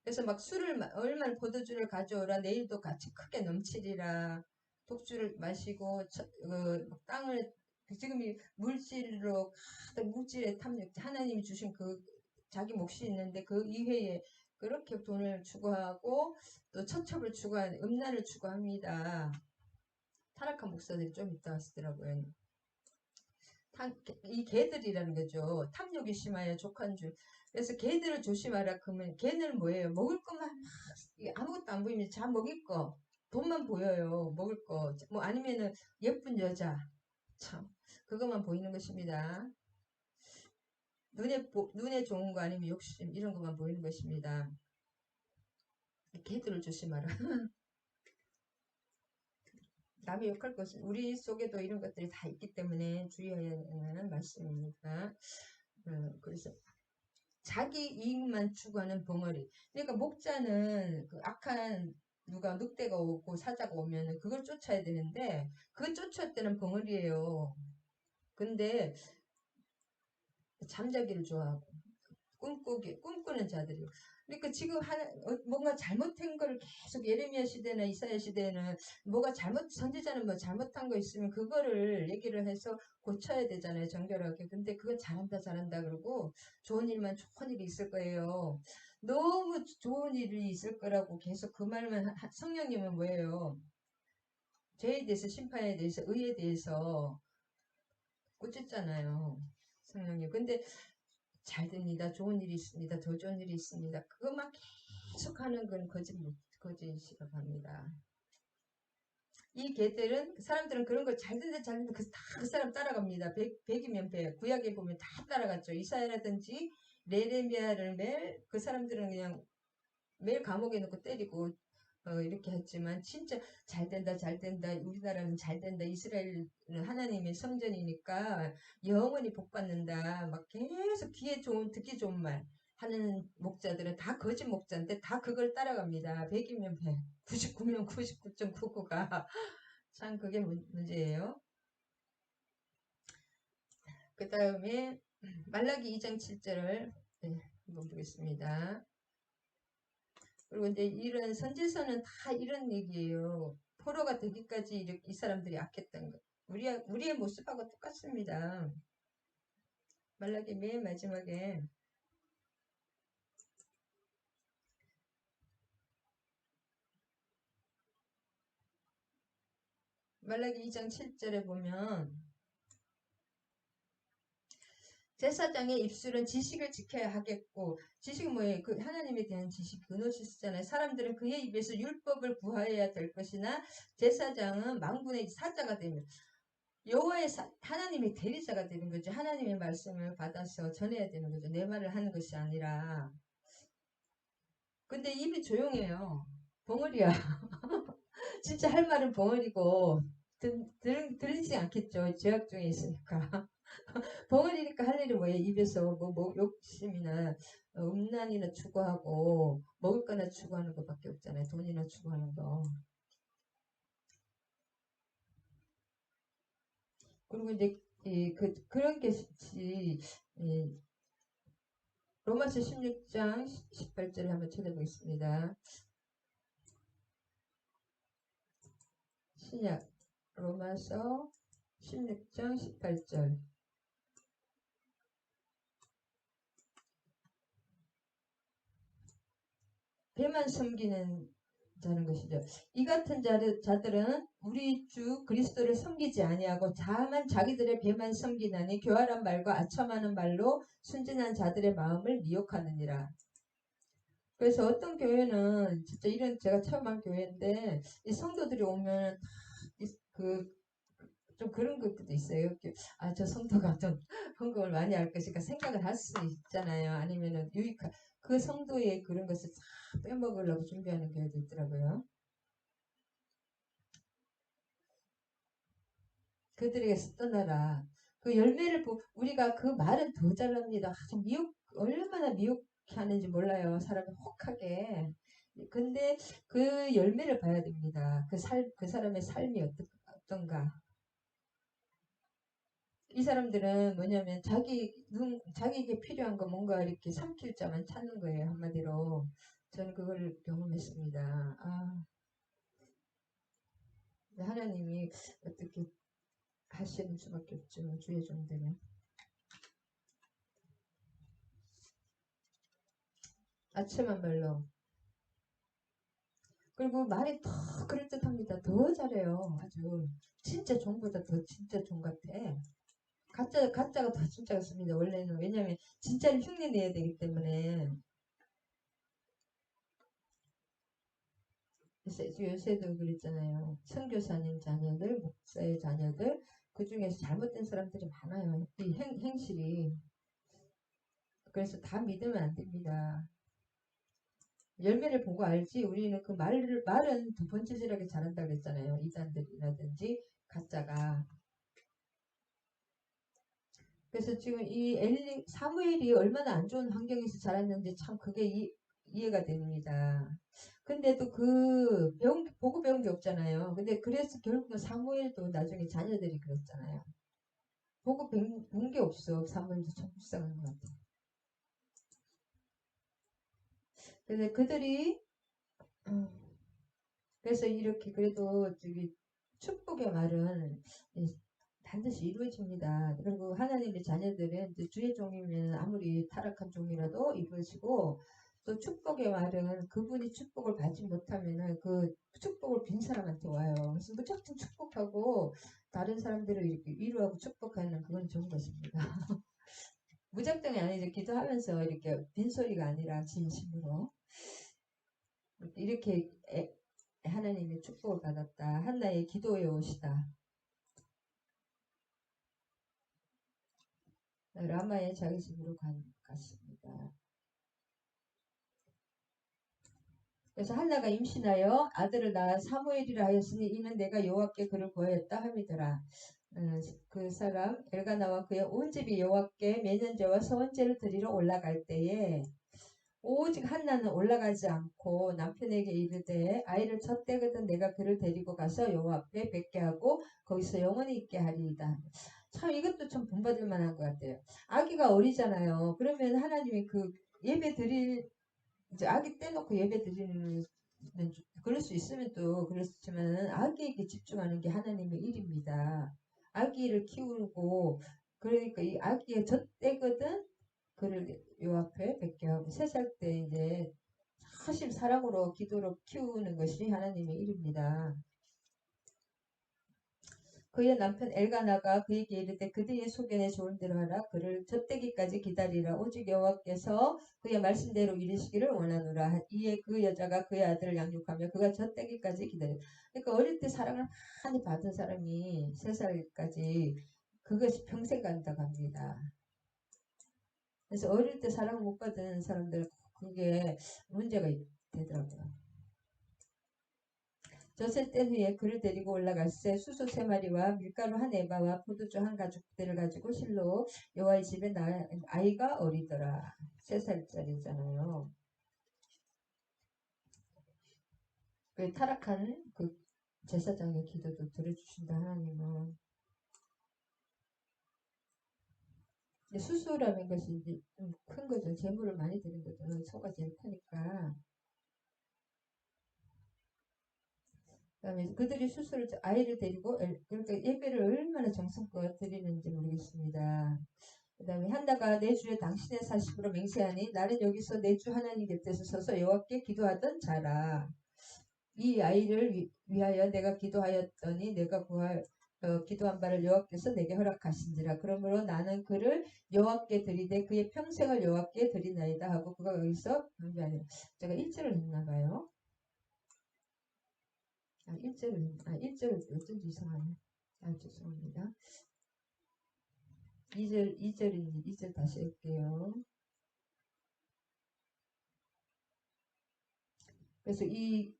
그래서 막 술을 얼마나 포도주를 가져오라 내일도 같이 크게 넘치리라 독주를 마시고 땅을 지금 이 물질로 가득 물질의 탐욕 하나님이 주신 그 자기 몫이 있는데 그 이외에 그렇게 돈을 추구하고 또 처첩을 추구하는 음란을 추구합니다. 타락한 목사들이 좀 있다 하시더라고요. 이 개들이라는 거죠. 탐욕이 심하여 족한 줄. 그래서 개들을 조심하라. 그러면 개는 뭐예요? 먹을 것만 막 아무것도 안 보이면 자 먹일 거. 돈만 보여요. 먹을 거. 뭐 아니면은 예쁜 여자. 참 그것만 보이는 것입니다. 눈에 좋은 거 아니면 욕심 이런 것만 보이는 것입니다. 개들을 조심하라. 남의 욕할 것은 우리 속에도 이런 것들이 다 있기 때문에 주의해야 하는 말씀입니다. 그래서 자기 이익만 추구하는 벙어리. 그러니까 목자는 그 악한 누가 늑대가 오고 사자가 오면 그걸 쫓아야 되는데 그 쫓을 때는 벙어리예요. 근데 잠자기를 좋아하고 꿈꾸는 자들이요. 그러니까 지금 뭔가 잘못된 걸 계속 예레미야 시대나 이사야 시대에는 뭐가 선지자는 뭐 잘못한 거 있으면 그거를 얘기를 해서 고쳐야 되잖아요. 정결하게. 근데 그거 잘한다 그러고 좋은 일이 있을 거예요. 너무 좋은 일이 있을 거라고 계속 그 말만 성령님은 뭐예요? 죄에 대해서 심판에 대해서 의에 대해서 꾸짖잖아요. 성령님. 근데 잘 됩니다. 좋은 일이 있습니다. 더 좋은 일이 있습니다. 그것만 계속하는 건 거짓이라고 합니다. 이 개들은 사람들은 그런 걸 잘 된다 그 사람 따라갑니다. 100이면 100. 구약에 보면 다 따라갔죠. 이사야라든지 레레미야를 매일 그 사람들은 그냥 매일 감옥에 넣고 때리고 이렇게 했지만 진짜 잘 된다 우리나라는 잘 된다 이스라엘은 하나님의 성전이니까 영원히 복받는다 막 계속 듣기 좋은 말 하는 목자들은 다 거짓 목자인데 다 그걸 따라갑니다. 100이면 100 99면 99.99가 참 그게 문제예요. 그 다음에 말라기 2장 7절을 한번 보겠습니다. 그리고 이제 이런 선지서는 다 이런 얘기예요. 포로가 되기까지 이 사람들이 악했던 것. 우리의 모습하고 똑같습니다. 말라기 맨 마지막에 말라기 2장 7절에 보면 제사장의 입술은 지식을 지켜야 하겠고 지식은 뭐예요? 그 하나님에 대한 지식 그노시스잖아요. 사람들은 그의 입에서 율법을 구하여야 될 것이나 제사장은 망군의 사자가 되면 여호와의 하나님의 대리자가 되는 거죠. 하나님의 말씀을 받아서 전해야 되는 거죠. 내 말을 하는 것이 아니라. 근데 입이 조용해요. 벙어리야. 진짜 할 말은 벙어리고 들리지 않겠죠. 죄악 중에 있으니까. 벙어리니까 할 일이 뭐예요? 입에서 뭐 욕심이나 음란이나 추구하고 먹을 거나 추구하는 것밖에 없잖아요. 돈이나 추구하는 거. 그리고 이제 그런 게 로마서 16장 18절을 한번 찾아보겠습니다. 신약 로마서 16장 18절 배만 섬기는 자는 것이죠. 이 같은 자들은 우리 주 그리스도를 섬기지 아니하고 다만 자기들의 배만 섬기나니 교활한 말과 아첨하는 말로 순진한 자들의 마음을 미혹하느니라. 그래서 어떤 교회는 진짜 이런 제가 처음 한 교회인데 이 성도들이 오면 좀 그런 것도 있어요. 저 성도가 좀 헌금을 많이 할 것이니까 생각을 할 수 있잖아요. 아니면은 그 성도의 그런 것을 싹 빼먹으려고 준비하는 교회도 있더라고요. 그들에게서 떠나라. 그 열매를 우리가 그 말은 더 잘납니다. 아주 얼마나 미혹해 하는지 몰라요. 사람을 혹하게. 근데 그 열매를 봐야 됩니다. 그 사람의 삶이 어떤가. 이 사람들은 뭐냐면 자기에게 필요한 거 뭔가 이렇게 삼킬 자만 찾는 거예요. 한마디로. 저는 그걸 경험했습니다. 하나님이 어떻게 하시는 수밖에 없죠. 주의 종들은. 아첨한 말로. 그리고 말이 더 그럴듯합니다. 더 잘해요. 아주. 진짜 종보다 더 진짜 종 같아. 가짜가 더 진짜 같습니다. 원래는. 왜냐면 진짜를 흉내 내야 되기 때문에. 요새도 그랬잖아요. 선교사님 자녀들, 목사의 자녀들, 그 중에서 잘못된 사람들이 많아요. 이 행실이. 그래서 다 믿으면 안 됩니다. 열매를 보고 알지. 우리는 그 말은 두 번째질하게 잘한다 그랬잖아요. 이단들이라든지 가짜가. 그래서 지금 이 사무엘이 얼마나 안 좋은 환경에서 자랐는지 참 그게 이해가 됩니다. 근데도 보고 배운 게 없잖아요. 근데 그래서 결국은 사무엘도 나중에 자녀들이 그랬잖아요. 보고 배운 게 없어. 사무엘도 참 불쌍한 것 같아. 근데 그들이, 그래서 이렇게 그래도 저기 축복의 말은 반드시 이루어집니다. 그리고 하나님의 자녀들은 주의 종이면 아무리 타락한 종이라도 이루어지고 또 축복의 말은 그분이 축복을 받지 못하면은 그 축복을 빈 사람한테 와요. 그래서 무작정 축복하고 다른 사람들을 이렇게 위로하고 축복하는 그건 좋은 것입니다. 무작정이 아니죠. 기도하면서 이렇게 빈소리가 아니라 진심으로 이렇게 하나님의 축복을 받았다. 한나의 기도의 옷이다. 라마의 자기 집으로 갔습니다. 그래서 한나가 임신하여 아들을 낳아 사무엘이라 하였으니 이는 내가 여호와께 그를 구하였다 함이더라. 그 사람 엘가나와 그의 온 집이 여호와께 매년제와 서원제를 드리러 올라갈 때에 오직 한나는 올라가지 않고 남편에게 이르되 아이를 젖대거든 내가 그를 데리고 가서 여호와 앞에 뵙게 하고 거기서 영원히 있게 하리이다. 참 이것도 참 본받을 만한 것 같아요. 아기가 어리잖아요. 그러면 하나님이 그 예배 드릴 이제 아기 떼놓고 예배 드리는 그럴 수 있으면 또 그렇지만 아기에게 집중하는 게 하나님의 일입니다. 아기를 키우고 그러니까 이 아기의 젖대거든 그를 요 앞에 뵙게 하고 3살 때 이제 사실 사랑으로 기도로 키우는 것이 하나님의 일입니다. 그의 남편 엘가나가 그에게 이르되 그대의 소견에 좋은 대로 하라. 그를 젖대기까지 기다리라. 오직 여호와께서 그의 말씀대로 이르시기를 원하노라. 이에 그 여자가 그의 아들을 양육하며 그가 젖대기까지 기다렸다. 그러니까 어릴 때 사랑을 많이 받은 사람이 3살까지 그것이 평생 간다고 합니다. 그래서 어릴 때 사랑 못 받은 사람들 그게 문제가 되더라고요. 젖을 뗀 후에 그를 데리고 올라갈새 수소 3마리와 밀가루 한 에바와 포도주 한 가죽대를 가지고 실로 여호와의 집에 아이가 어리더라. 3살짜리잖아요. 그 타락한 그 제사장의 기도도 들어주신다 하나님은. 수수라는 것이 이제 좀 큰 거죠. 재물을 많이 드는 거죠. 소가 제일 크니까. 그다음에 그들이 수술을 아이를 데리고 그러니까 예배를 얼마나 정성껏 드리는지 모르겠습니다. 그다음에 한나가 내 주에 당신의 사십으로 맹세하니 나는 여기서 내 주 하나님 곁에서 서서 여호와께 기도하던 자라. 이 아이를 위하여 내가 기도하였더니 내가 기도한 바를 여호와께서 내게 허락하신지라. 그러므로 나는 그를 여호와께 드리되 그의 평생을 여호와께 드리나이다 하고 그가 여기서 제가 1절을 했나 봐요. 1절 어쩐지 이상하네. 죄송합니다. 2절입니다. 2절 다시 할게요. 그래서 이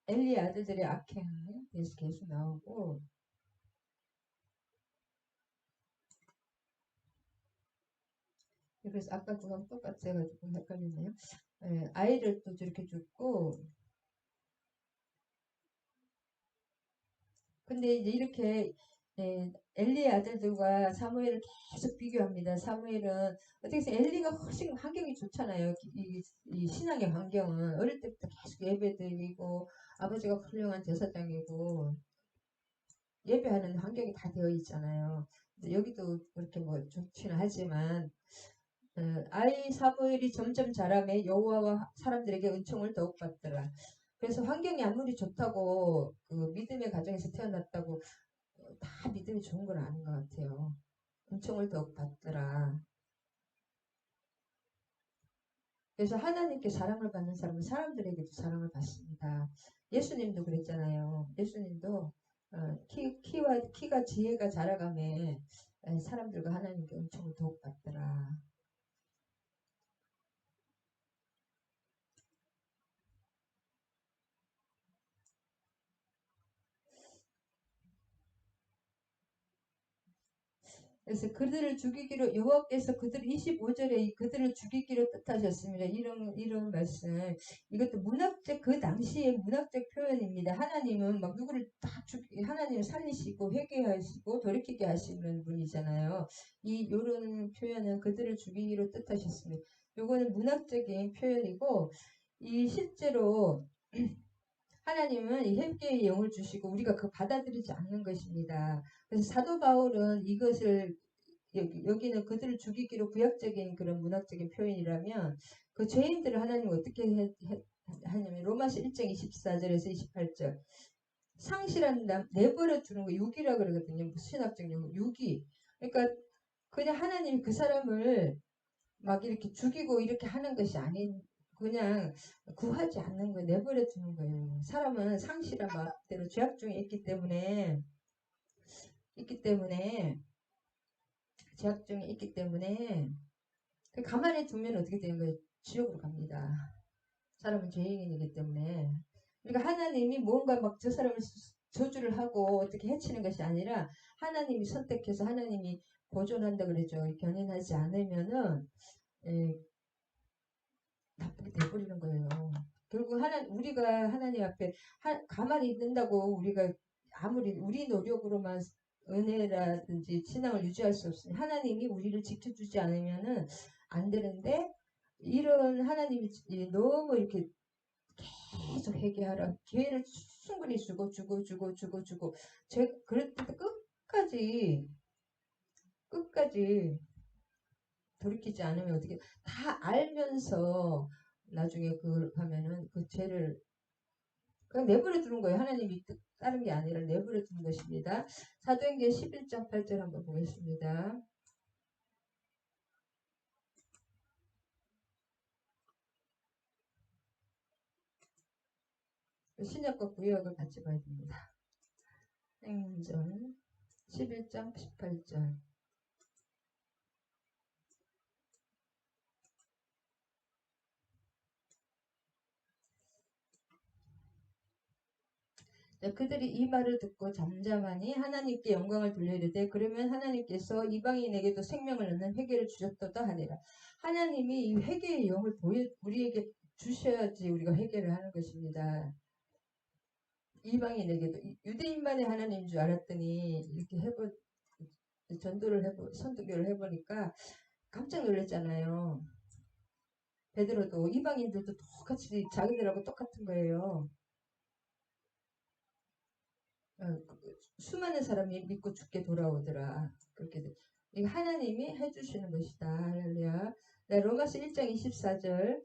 엘리의 아들들의 악행에 대해서 계속 나오고, 그래서 아까 그거랑 똑같아가지고 헷갈리네요. 예, 아이를 또 저렇게 죽고, 근데 이제 이렇게 엘리의 아들들과 사무엘을 계속 비교합니다. 사무엘은 어떻게 해서 엘리가 훨씬 환경이 좋잖아요. 이 신앙의 환경은 어릴 때부터 계속 예배드리고 아버지가 훌륭한 제사장이고 예배하는 환경이 다 되어 있잖아요. 여기도 그렇게 뭐 좋지는 하지만 아이 사무엘이 점점 자라매 여호와와 사람들에게 은총을 더욱 받더라. 그래서 환경이 아무리 좋다고 그 믿음의 가정에서 태어났다고 다 믿음이 좋은 건 아닌 것 같아요. 은총을 더욱 받더라. 그래서 하나님께 사랑을 받는 사람은 사람들에게도 사랑을 받습니다. 예수님도 그랬잖아요. 예수님도 키가 지혜가 자라가며 사람들과 하나님께 은총을 더욱 받더라. 그래서 그들을 죽이기로 여호와께서 그들 25절에 그들을 죽이기로 뜻하셨습니다. 이런 말씀. 이것도 문학적 그 당시의 문학적 표현입니다. 하나님은 막 누구를 하나님을 살리시고 회개하시고 돌이키게 하시는 분이잖아요. 이 요런 표현은 그들을 죽이기로 뜻하셨습니다. 요거는 문학적인 표현이고 이 실제로 하나님은 이 회개의 영을 주시고 우리가 그 받아들이지 않는 것입니다. 그래서 사도 바울은 이것을 여기는 그들을 죽이기로 구약적인 그런 문학적인 표현이라면 그 죄인들을 하나님 어떻게 하냐면 로마서 1장 24절에서 28절 상실한 남 내버려 두는 거 유기라 그러거든요. 신학적 용어 유기. 그러니까 그냥 하나님이 그 사람을 막 이렇게 죽이고 이렇게 하는 것이 아닌 그냥 구하지 않는 거예요. 내버려 두는 거예요. 사람은 상실한 마음대로 죄악 중에 있기 때문에 죄악 중에 있기 때문에 가만히 두면 어떻게 되는 거예요? 지옥으로 갑니다. 사람은 죄인이기 때문에. 그러니까 하나님이 뭔가 막 저 사람을 저주를 하고 어떻게 해치는 것이 아니라 하나님이 선택해서 하나님이 보존한다 그러죠. 견인하지 않으면은 나쁘게 돼버리는 거예요. 결국 우리가 하나님 앞에 가만히 있는다고 우리가 아무리 우리 노력으로만 은혜라든지 신앙을 유지할 수 없으니 하나님이 우리를 지켜주지 않으면은 안 되는데 이런 하나님이 너무 이렇게 계속 회개하라 기회를 충분히 주고 그럴 때 끝까지 돌이키지 않으면 어떻게 다 알면서 나중에 그걸 하면은 그 죄를 그냥 내버려 두는 거예요. 하나님이 다른 게 아니라 내버려 두는 것입니다. 사도행전 11장 8절 한번 보겠습니다. 신약과 구약을 같이 봐야 됩니다. 행전 11장 18절 그들이 이 말을 듣고 잠잠하니 하나님께 영광을 돌리려되 그러면 하나님께서 이방인에게도 생명을 얻는 회개를 주셨도다 하니라. 하나님이 이 회개의 영을 우리에게 주셔야지 우리가 회개를 하는 것입니다. 이방인에게도 유대인만의 하나님인 줄 알았더니 이렇게 선두교를 해보니까 깜짝 놀랐잖아요. 베드로도 이방인들도 똑같이 자기들하고 똑같은 거예요. 수많은 사람이 믿고 죽게 돌아오더라. 그렇게 이거 하나님이 해주시는 것이다. 할렐루야. 네, 로마서 1장 24절.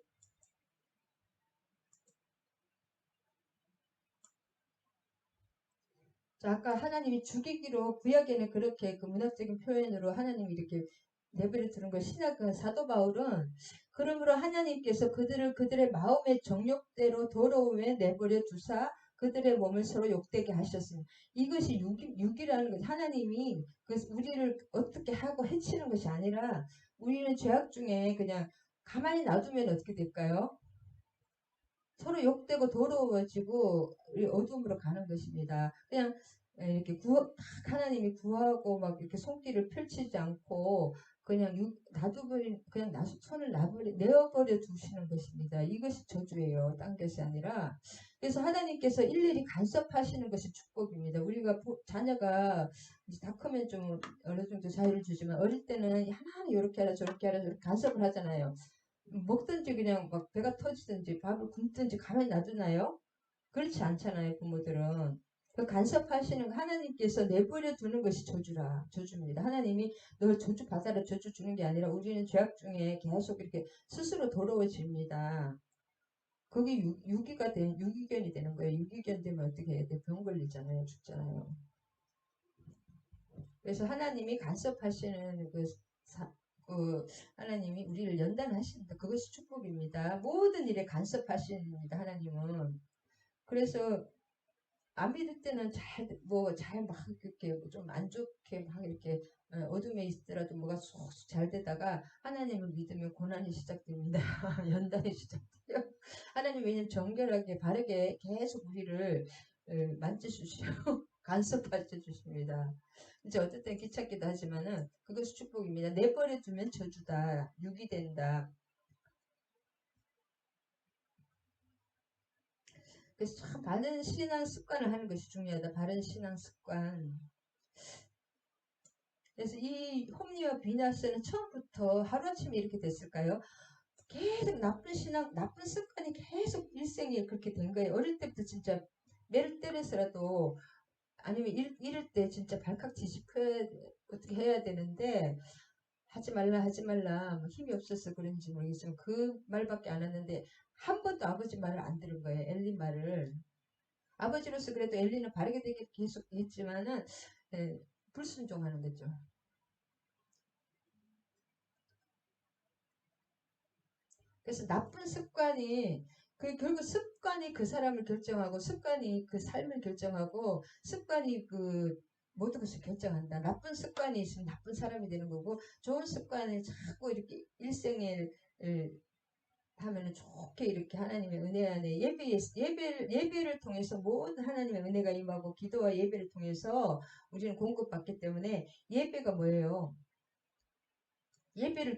자, 아까 하나님이 죽이기로 구약에는 그렇게 그 문학적인 표현으로 하나님이 이렇게 내버려 두는 걸 신약은 사도 바울은 그러므로 하나님께서 그들의 마음의 정욕대로 더러움에 내버려 두사 그들의 몸을 서로 욕되게 하셨습니다. 이것이 육이라는 것이 하나님이 우리를 어떻게 하고 해치는 것이 아니라 우리는 죄악 중에 그냥 가만히 놔두면 어떻게 될까요? 서로 욕되고 더러워지고 어둠으로 가는 것입니다. 그냥 이렇게 딱 하나님이 구하고 막 이렇게 손길을 펼치지 않고 그냥 놔둬버린 그냥 손을 내어버려 두시는 것입니다. 이것이 저주예요. 딴 것이 아니라. 그래서 하나님께서 일일이 간섭하시는 것이 축복입니다. 우리가 자녀가 이제 다 크면 좀 어느 정도 자유를 주지만 어릴 때는 하나하나 이렇게 하라 저렇게 하라 저렇게 간섭을 하잖아요. 먹든지 그냥 막 배가 터지든지 밥을 굶든지 가만히 놔두나요? 그렇지 않잖아요, 부모들은. 그 간섭하시는 하나님께서 내버려 두는 것이 저주입니다. 하나님이 널 저주 받아라 저주 주는 게 아니라 우리는 죄악 중에 계속 이렇게 스스로 더러워집니다. 그게 유기견이 되는 거예요. 유기견 되면 어떻게 해야 돼? 병 걸리잖아요, 죽잖아요. 그래서 하나님이 간섭하시는 그 하나님이 우리를 연단하신다. 그것이 축복입니다. 모든 일에 간섭하십니다. 하나님은. 그래서 안 믿을 때는 잘 막 이렇게 좀 안 좋게 막 이렇게 어둠에 있더라도 뭐가 쏙 잘 되다가 하나님을 믿으면 고난이 시작됩니다. 연단이 시작돼요. 하나님 왜냐면 정결하게 바르게 계속 우리를 만져주시고 간섭하셔 주십니다. 이제 어떨 땐 귀찮기도 하지만은 그것이 축복입니다. 내버려 두면 저주다. 육이 된다. 그래서 참 바른 신앙 습관을 하는 것이 중요하다. 바른 신앙 습관. 그래서 이 홈리와 비나스는 처음부터 하루아침에 이렇게 됐을까요? 계속 나쁜 습관이 계속 일생에 그렇게 된 거예요. 어릴 때부터 진짜 매를 때려서라도 아니면 이럴 때 진짜 발칵 뒤집혀야 어떻게 해야 되는데 하지 말라 뭐 힘이 없어서 그런지 모르겠지만 그 말밖에 안 했는데 한 번도 아버지 말을 안 들은 거예요. 엘리 말을. 아버지로서 그래도 엘리는 바르게 되게 계속 했지만은 불순종하는 거죠. 그래서 나쁜 습관이 결국 습관이 그 사람을 결정하고 습관이 그 삶을 결정하고 습관이 그 모든 것을 결정한다. 나쁜 습관이 있으면 나쁜 사람이 되는 거고 좋은 습관을 자꾸 이렇게 일생에 하면은 좋게 이렇게 하나님의 은혜 안에 예배를 통해서 모든 하나님의 은혜가 임하고 기도와 예배를 통해서 우리는 공급받기 때문에 예배가 뭐예요? 예배를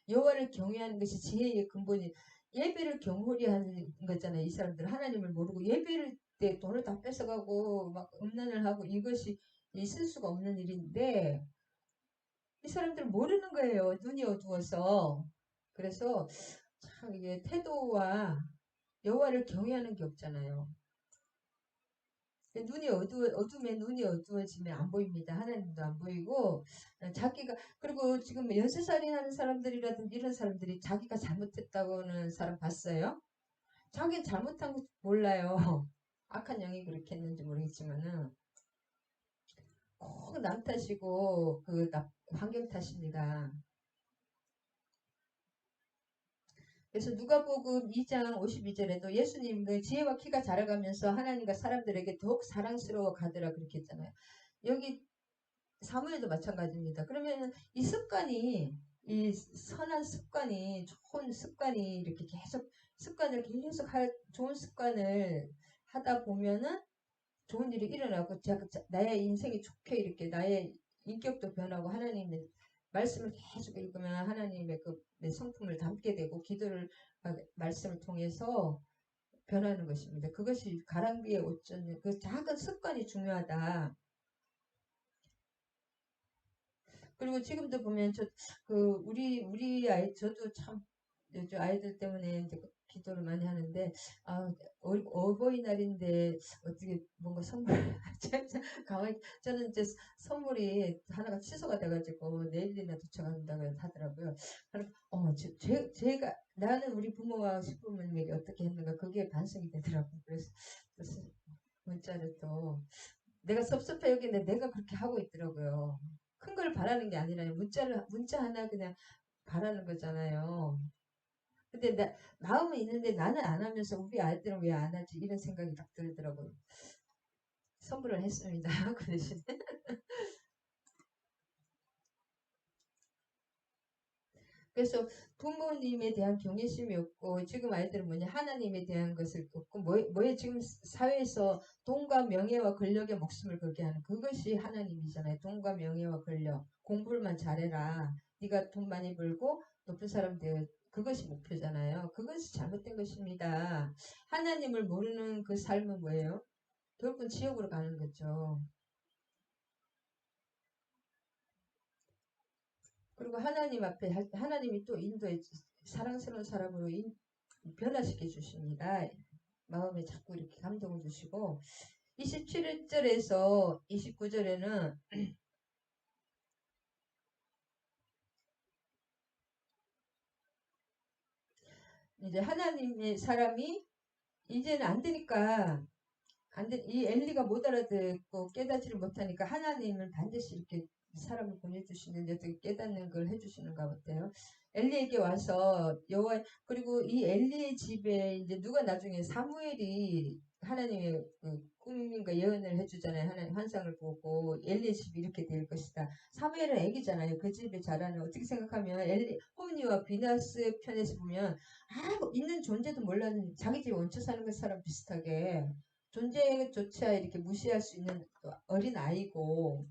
여호와를 경외하는 것이 지혜의 근본이 예배를 경홀히 하는 거잖아요. 이 사람들은 하나님을 모르고 예배를 때 돈을 다 뺏어가고 막 음란을 하고 이것이 있을 수가 없는 일인데 이 사람들은 모르는 거예요. 눈이 어두워서. 그래서 참 이게 태도와 여호와를 경외하는 게 없잖아요. 어둠에 눈이 어두워지면 안 보입니다. 하나님도 안 보이고, 그리고 지금 연쇄살인 하는 사람들이라든지 이런 사람들이 자기가 잘못했다고는 사람 봤어요? 자기는 잘못한 거 몰라요. 악한 영이 그렇게 했는지 모르겠지만은, 꼭 남 탓이고, 환경 탓입니다. 그래서 누가복음 2장 52절에도 예수님 그 지혜와 키가 자라가면서 하나님과 사람들에게 더욱 사랑스러워 가더라 그렇게 했잖아요. 여기 사무엘도 마찬가지입니다. 그러면 이 선한 습관이 좋은 습관이 이렇게 좋은 습관을 하다 보면은 좋은 일이 일어나고 나의 인생이 좋게 이렇게 나의 인격도 변하고 하나님의 말씀을 계속 읽으면 하나님의 내 성품을 담게 되고 말씀을 통해서 변하는 것입니다. 그것이 가랑비의 옷전 그 작은 습관이 중요하다. 그리고 지금도 보면 저도 참 요즘 아이들 때문에 이제 기도를 많이 하는데 어버이날인데 어떻게 뭔가 선물 가만히 저는 이제 선물이 하나가 취소가 돼가지고 내일이나 도착한다고 하더라고요. 그럼 제가 나는 우리 부모와 식부모님에게 어떻게 했는가 그게 반성이 되더라고요. 그래서 문자를 또 내가 섭섭해 여기는데 내가 그렇게 하고 있더라고요. 큰 걸 바라는 게 아니라 문자 하나 그냥 바라는 거잖아요. 근데 마음은 있는데 나는 안 하면서 우리 아이들은 왜 안 하지? 이런 생각이 딱 들더라고요. 선물을 했습니다. 그 대신에. 그래서 부모님에 대한 경외심이 없고 지금 아이들은 뭐냐 하나님에 대한 것을 없고 뭐에 지금 사회에서 돈과 명예와 권력에 목숨을 걸게 하는 그것이 하나님이잖아요. 돈과 명예와 권력 공부만 잘해라. 네가 돈 많이 벌고 높은 사람 되어 그것이 목표잖아요. 그것이 잘못된 것입니다. 하나님을 모르는 그 삶은 뭐예요? 결국은 지옥으로 가는 거죠. 그리고 하나님 앞에 하나님이 또 인도에 사랑스러운 사람으로 변화시켜 주십니다. 마음에 자꾸 이렇게 감동을 주시고 27절에서 29절에는 이제 하나님의 사람이 이제는 안 되니까 이 엘리가 못 알아듣고 깨닫지를 못하니까 하나님은 반드시 이렇게 사람을 보내주시는데 어떻게 깨닫는 걸 해주시는가 같아요. 엘리에게 와서 여호와 그리고 이 엘리의 집에 이제 누가 나중에 사무엘이 하나님의 그 꿈인가 예언을 해주잖아요. 하나님 환상을 보고 엘리의 집이 이렇게 될 것이다. 사무엘은 애기잖아요. 그 집에 자라는 어떻게 생각하면 엘리 홈니와 비나스 편에서 보면 있는 존재도 몰랐는 자기 집에 얹혀 사는 그 사람 비슷하게 존재조차 이렇게 무시할 수 있는 어린 아이고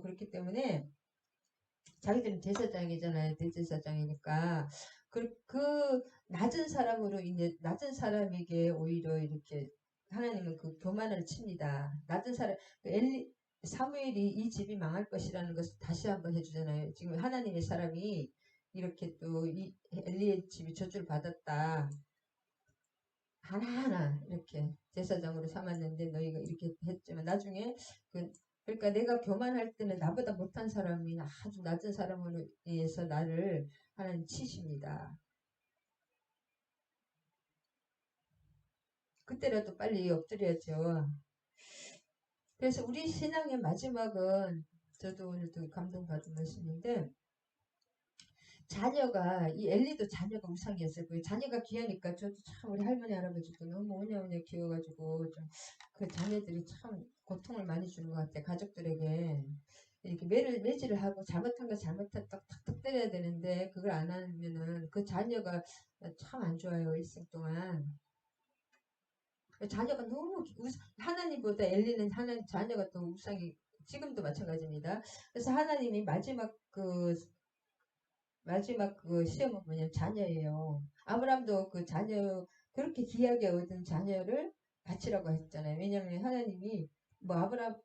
그렇기 때문에 자기들은 제사장이잖아요. 대제사장이니까 그 낮은 사람으로 이제 낮은 사람에게 오히려 이렇게 하나님은 그 교만을 칩니다. 낮은 사람 사무엘이 이 집이 망할 것이라는 것을 다시 한번 해주잖아요. 지금 하나님의 사람이 이렇게 또 이 엘리의 집이 저주를 받았다. 하나하나 이렇게 제사장으로 삼았는데 너희가 이렇게 했지만 나중에 그러니까 내가 교만할 때는 나보다 못한 사람이 아주 낮은 사람으로 인해서 나를 하나님 치십니다. 그때라도 빨리 엎드려야죠. 그래서 우리 신앙의 마지막은 저도 오늘도 감동받은 말씀인데 자녀가 이 엘리도 자녀가 우상이었을 거예요. 자녀가 귀하니까 저도 참 우리 할머니 할아버지도 너무 오냐오냐 키워가지고 좀 그 자녀들이 참 고통을 많이 주는 것 같아요. 가족들에게 이렇게 매질을 하고 잘못한 거 잘못한 탁탁 때려야 되는데 그걸 안 하면은 그 자녀가 참 안 좋아요. 일생 동안 자녀가 너무 하나님보다 엘리는 하나님 자녀가 더 우상이 지금도 마찬가지입니다. 그래서 하나님이 마지막 그 시험은 뭐냐면 자녀예요. 아브람도 그 자녀 그렇게 귀하게 얻은 자녀를 바치라고 했잖아요. 왜냐하면 하나님이 뭐 아브람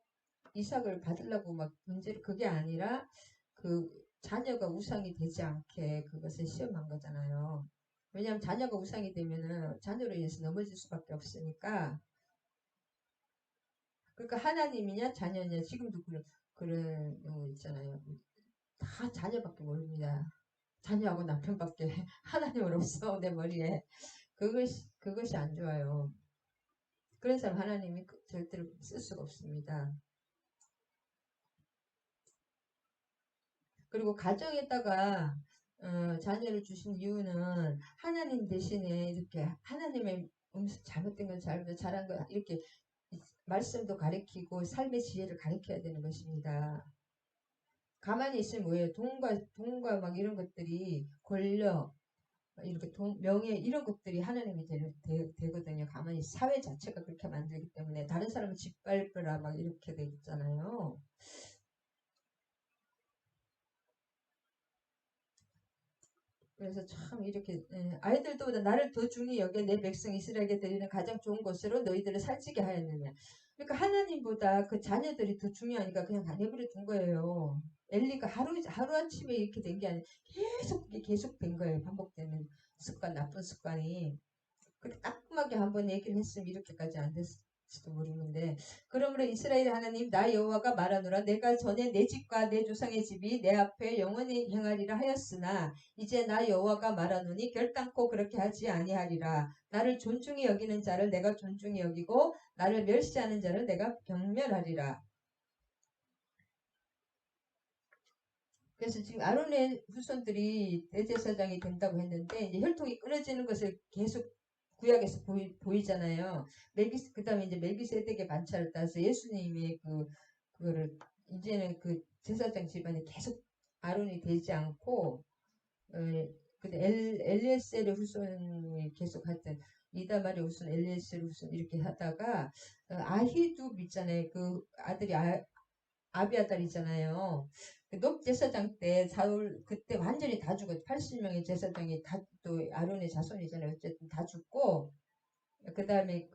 이삭을 받으려고 막 문제를 그게 아니라 그 자녀가 우상이 되지 않게 그것을 시험한 거잖아요. 왜냐하면 자녀가 우상이 되면은 자녀로 인해서 넘어질 수밖에 없으니까 그러니까 하나님이냐 자녀냐 지금도 그런 경우 있잖아요. 다 자녀밖에 모릅니다. 자녀하고 남편밖에 하나님은 없어 내 머리에 그것이 안 좋아요. 그런 사람 하나님이 절대로 쓸 수가 없습니다. 그리고 가정에다가 자녀를 주신 이유는 하나님 대신에 이렇게 하나님의 잘못된 건 잘한 거 이렇게 말씀도 가르치고 삶의 지혜를 가르쳐야 되는 것입니다. 가만히 있으면 뭐예요? 돈과 막 이런 것들이 권력 이렇게 명예 이런 것들이 하나님이 되거든요. 가만히 사회 자체가 그렇게 만들기 때문에 다른 사람은 짓밟으라 막 이렇게 돼 있잖아요. 그래서 참 이렇게 아이들도 나를 더 중히 여겨 내 백성 이스라엘에게 드리는 가장 좋은 것으로 너희들을 살찌게 하였느냐. 그러니까 하나님보다 그 자녀들이 더 중요하니까 그냥 내버려 둔 거예요. 엘리가 하루아침에 이렇게 된 게 아니라 계속 된 거예요. 반복되는 습관, 나쁜 습관이. 그렇게 따끔하게 한번 얘기를 했으면 이렇게까지 안 됐을지도 모르는데 그러므로 이스라엘 하나님 나 여호와가 말하노라 내가 전에 내 집과 내 조상의 집이 내 앞에 영원히 행하리라 하였으나 이제 나 여호와가 말하노니 결단코 그렇게 하지 아니하리라 나를 존중히 여기는 자를 내가 존중히 여기고 나를 멸시하는 자를 내가 경멸하리라. 그래서 지금 아론의 후손들이 대제사장이 된다고 했는데 이제 혈통이 끊어지는 것을 계속 구약에서 보이잖아요. 그 다음에 이제 멜기세덱의 반차를 따서 예수님의 그거를 이제는 그 제사장 집안이 계속 아론이 되지 않고 근데 엘리에셀의 후손이 계속 하여튼 이다말의 후손, 엘리에셀의 후손 이렇게 하다가 아히두브 있잖아요. 그 아들이 아비아달 있잖아요. 그 녹제사장 때 사울 그때 완전히 다 죽었죠. 80명의 제사장이 다 또 아론의 자손이잖아요. 어쨌든 다 죽고 그 다음에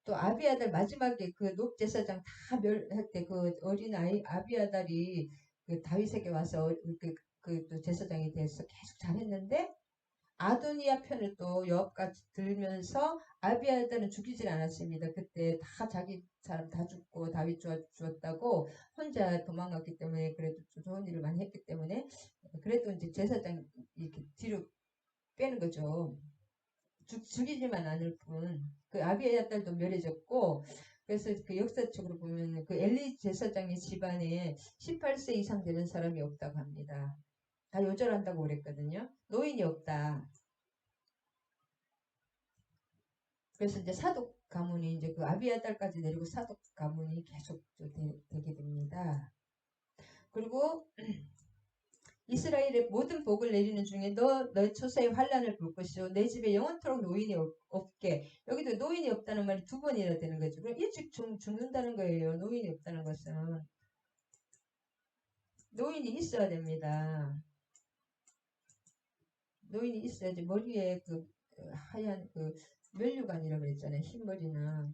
또 아비아달 마지막에 그 녹제사장 다 멸할 때 그 어린 아이 아비아달이 그 다윗에게 와서 또 제사장이 돼서 계속 잘했는데 아도니아 편을 또 여호와같이 들면서 아비아달은 죽이질 않았습니다. 그때 다 자기 사람 다 죽고 다윗 주었다고 혼자 도망갔기 때문에 그래도 좋은 일을 많이 했기 때문에 그래도 이제 제사장 이렇게 뒤로 빼는 거죠. 죽이지만 않을 뿐. 그 아비아달도 멸해졌고 그래서 그 역사적으로 보면 그 엘리 제사장의 집안에 18세 이상 되는 사람이 없다고 합니다. 다 요절한다고 그랬거든요. 노인이 없다. 그래서 이제 사독 가문이 이제 그 아비아달까지 내리고 사독 가문이 계속 되게 됩니다. 그리고 이스라엘의 모든 복을 내리는 중에 너의 처소에 환란을 볼 것이요 내 집에 영원토록 노인이 없게. 여기도 노인이 없다는 말이 두 번이나 되는 거죠. 그럼 일찍 죽는다는 거예요. 노인이 없다는 것은 노인이 있어야 됩니다. 노인이 있어야지. 머리에 하얀 면류관이라고 그랬잖아요. 흰머리는.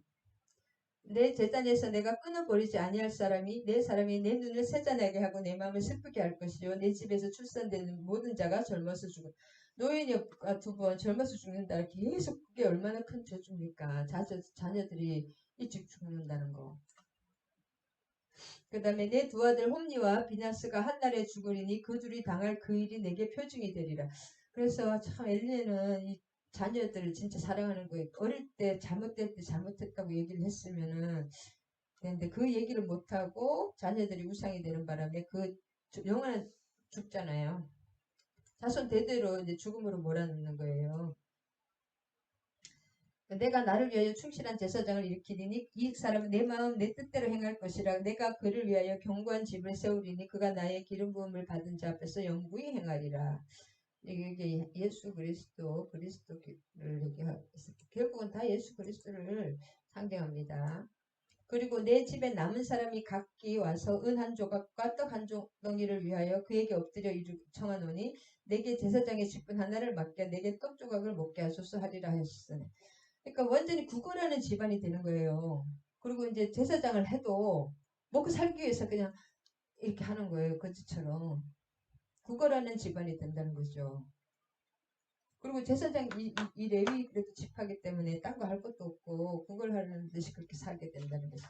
내 재단에서 내가 끊어버리지 아니할 사람이 내 사람이 내 눈을 세잔하게 하고 내 마음을 슬프게 할 것이요 내 집에서 출산되는 모든 자가 젊어서 죽어. 노인이 두 번 젊어서 죽는다. 계속 그게 얼마나 큰 죄줍니까? 자녀들이 일찍 죽는다는 거. 그 다음에 내 두 아들 홈리와 비나스가 한날에 죽으리니 그 둘이 당할 그 일이 내게 표징이 되리라. 그래서 참 엘리는 이 자녀들을 진짜 사랑하는 거예요. 어릴 때 잘못될 때 잘못했다고 얘기를 했으면은 근데 그 얘기를 못하고 자녀들이 우상이 되는 바람에 영원한 죽잖아요. 자손 대대로 이제 죽음으로 몰아넣는 거예요. 내가 나를 위하여 충실한 제사장을 일으키리니 이 사람은 내 마음 내 뜻대로 행할 것이라. 내가 그를 위하여 견고한 집을 세우리니 그가 나의 기름 부음을 받은 자 앞에서 영구히 행하리라. 이게 예수 그리스도를 얘기하고 있어요. 결국은 다 예수 그리스도를 상징합니다. 그리고 내 집에 남은 사람이 각기 와서 은 한 조각과 떡 한 덩이를 위하여 그에게 엎드려 청하노니 내게 제사장의 직분 하나를 맡겨 내게 떡 조각을 먹게 하소서 하리라 하셨으니. 그러니까 완전히 구걸하는 집안이 되는 거예요. 그리고 이제 제사장을 해도 먹고 살기 위해서 그냥 이렇게 하는 거예요. 거지처럼. 구걸하는 집안이 된다는 거죠. 그리고 제사장 이 레위 그래도 집하기 때문에 딴 거 할 것도 없고 그걸 하는 듯이 그렇게 살게 된다는 거죠.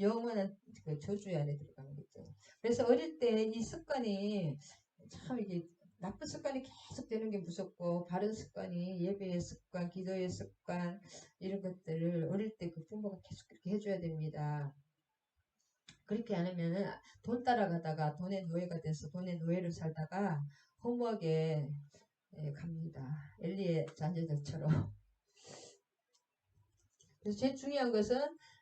영원한 그 저주의 안에 들어가는 거죠. 그래서 어릴 때 이 습관이 참 이게 나쁜 습관이 계속 되는 게 무섭고 바른 습관이 예배의 습관, 기도의 습관 이런 것들을 어릴 때 그 부모가 계속 그렇게 해줘야 됩니다. 그렇게 안 하면은 돈 따라가다가 돈의 노예가 돼서 돈의 노예를 살다가 허무하게 갑니다. 엘리의 자녀들처럼. 그래서 제일 중요한 것은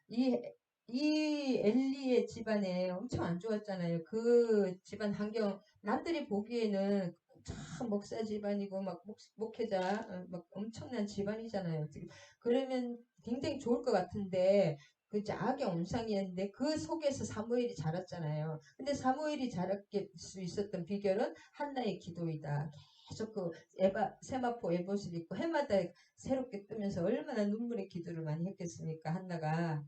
이, 이 엘리의 집안에 엄청 안 좋았잖아요. 그 집안 환경, 남들이 보기에는 참 목사 집안이고 막 목회자 막 엄청난 집안이잖아요. 그러면 굉장히 좋을 것 같은데 그 악의 온상이었는데 그 속에서 사무엘이 자랐잖아요. 근데 사무엘이 자랄 수 있었던 비결은 한나의 기도이다. 계속 세마포 에봇을 입고 해마다 새롭게 뜨면서 얼마나 눈물의 기도를 많이 했겠습니까? 한나가.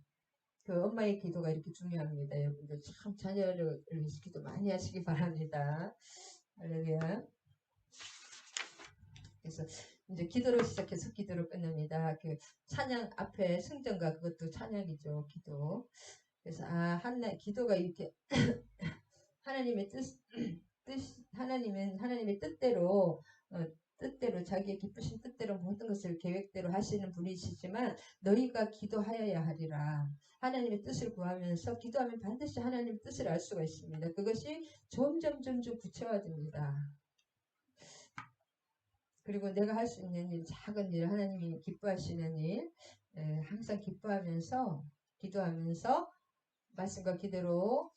그 엄마의 기도가 이렇게 중요합니다. 여러분들 참 자녀를 위해서 기도 많이 하시기 바랍니다. 할렐루야. 그래서 이제 기도로 시작해서 기도로 끝납니다. 그 찬양 앞에 승전가 그것도 찬양이죠. 기도. 그래서 한나 기도가 이렇게 하나님의 하나님의 뜻대로 뜻대로 자기의 기쁘신 뜻대로 모든 것을 계획대로 하시는 분이시지만 너희가 기도하여야 하리라. 하나님의 뜻을 구하면서 기도하면 반드시 하나님의 뜻을 알 수가 있습니다. 그것이 점점 구체화됩니다. 그리고 내가 할 수 있는 일, 작은 일, 하나님이 기뻐하시는 일 항상 기뻐하면서 기도하면서 말씀과 기대로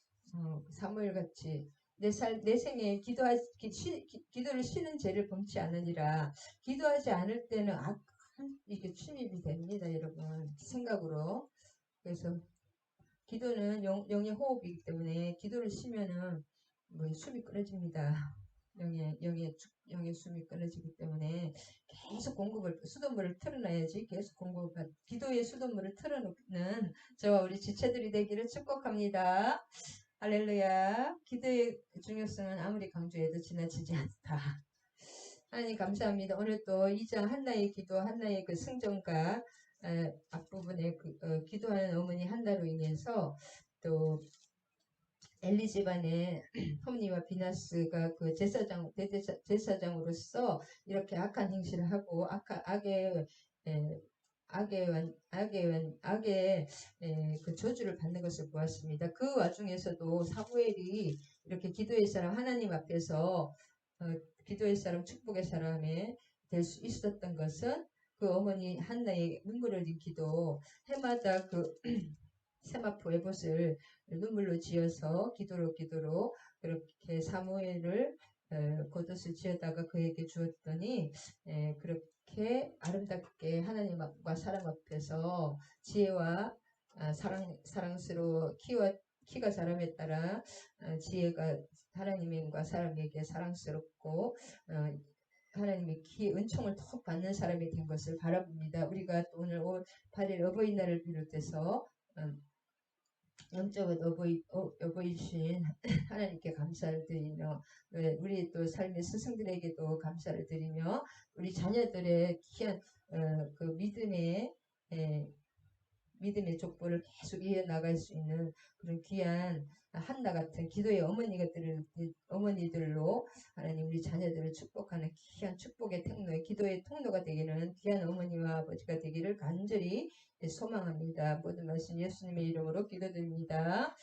사무엘같이 내 생에 기도를 쉬는 죄를 범치 않으니라. 기도하지 않을 때는 이게 침입이 됩니다, 여러분. 생각으로. 그래서 기도는 영의 호흡이기 때문에 기도를 쉬면은 뭐 숨이 끊어집니다. 영의 숨이 끊어지기 때문에 계속 수돗물을 틀어놔야지 계속 기도의 수돗물을 틀어놓는 저와 우리 지체들이 되기를 축복합니다. 할렐루야. 기도의 중요성은 아무리 강조해도 지나치지 않다. 하나님 감사합니다. 오늘 또 2장 한나의 기도, 한나의 그 승전가 앞부분에 기도하는 어머니 한나로 인해서 또 엘리 집안의 홈니와 비나스가 그 제사장으로서 이렇게 악한 행실을 하고 악의 그 저주를 받는 것을 보았습니다. 그 와중에서도 사무엘이 이렇게 기도의 사람 하나님 앞에서 기도의 사람 축복의 사람에 될 수 있었던 것은 그 어머니 한나의 눈물을 흘린 기도 해마다 그 세마포 에봇을 눈물로 지어서 기도로 그렇게 사무엘을 겉옷을 지어다가 그에게 주었더니 그렇게 아름답게 하나님과 사람 앞에서 지혜와 사랑스러워 키가 자람에 따라 지혜가 하나님과 사람에게 사랑스럽고 하나님의 은총을 더 받는 사람이 된 것을 바라봅니다. 우리가 오늘 8일 어버이날을 비롯해서 영적으로 여보이신 하나님께 감사를 드리며 우리 또 삶의 스승들에게도 감사를 드리며 우리 자녀들의 귀한 그 믿음의 족보를 계속 이어나갈 수 있는 그런 귀한 한나 같은 기도의 어머니들로 하나님 우리 자녀들을 축복하는 귀한 축복의 통로의 기도의 통로가 되기는 귀한 어머니와 아버지가 되기를 간절히 소망합니다. 모든 말씀 예수님의 이름으로 기도드립니다.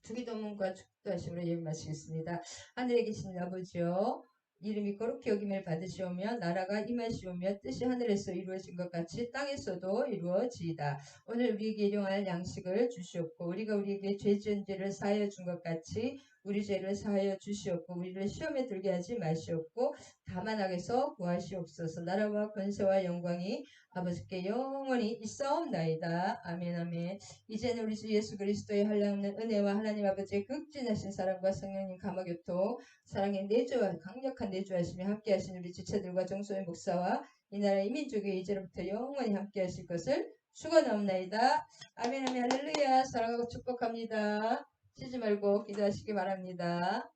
주기도문과 축도하심으로 예배 마치겠습니다. 하늘에 계신 아버지여 이름이 거룩히 여김을 받으시오며 나라가 임하시오며 뜻이 하늘에서 이루어진 것 같이 땅에서도 이루어지이다. 오늘 우리에게 일용할 양식을 주시옵고 우리가 우리에게 죄 지은 죄를 사하여 준 것 같이 우리 죄를 사하여 주시옵고 우리를 시험에 들게 하지 마시옵고 다만 악에서 구하시옵소서. 나라와 권세와 영광이 아버지께 영원히 있사옵나이다. 아멘 아멘. 이제는 우리 주 예수 그리스도의 한량없는 은혜와 하나님 아버지의 극진하신 사랑과 성령님 감화교통 사랑의 강력한 내주하시며 함께하신 우리 지체들과 정소의 목사와 이 나라의 민족의 이제로부터 영원히 함께하실 것을 축원하옵나이다. 아멘 아멘 할렐루야. 사랑하고 축복합니다. 쉬지 말고 기도하시기 바랍니다.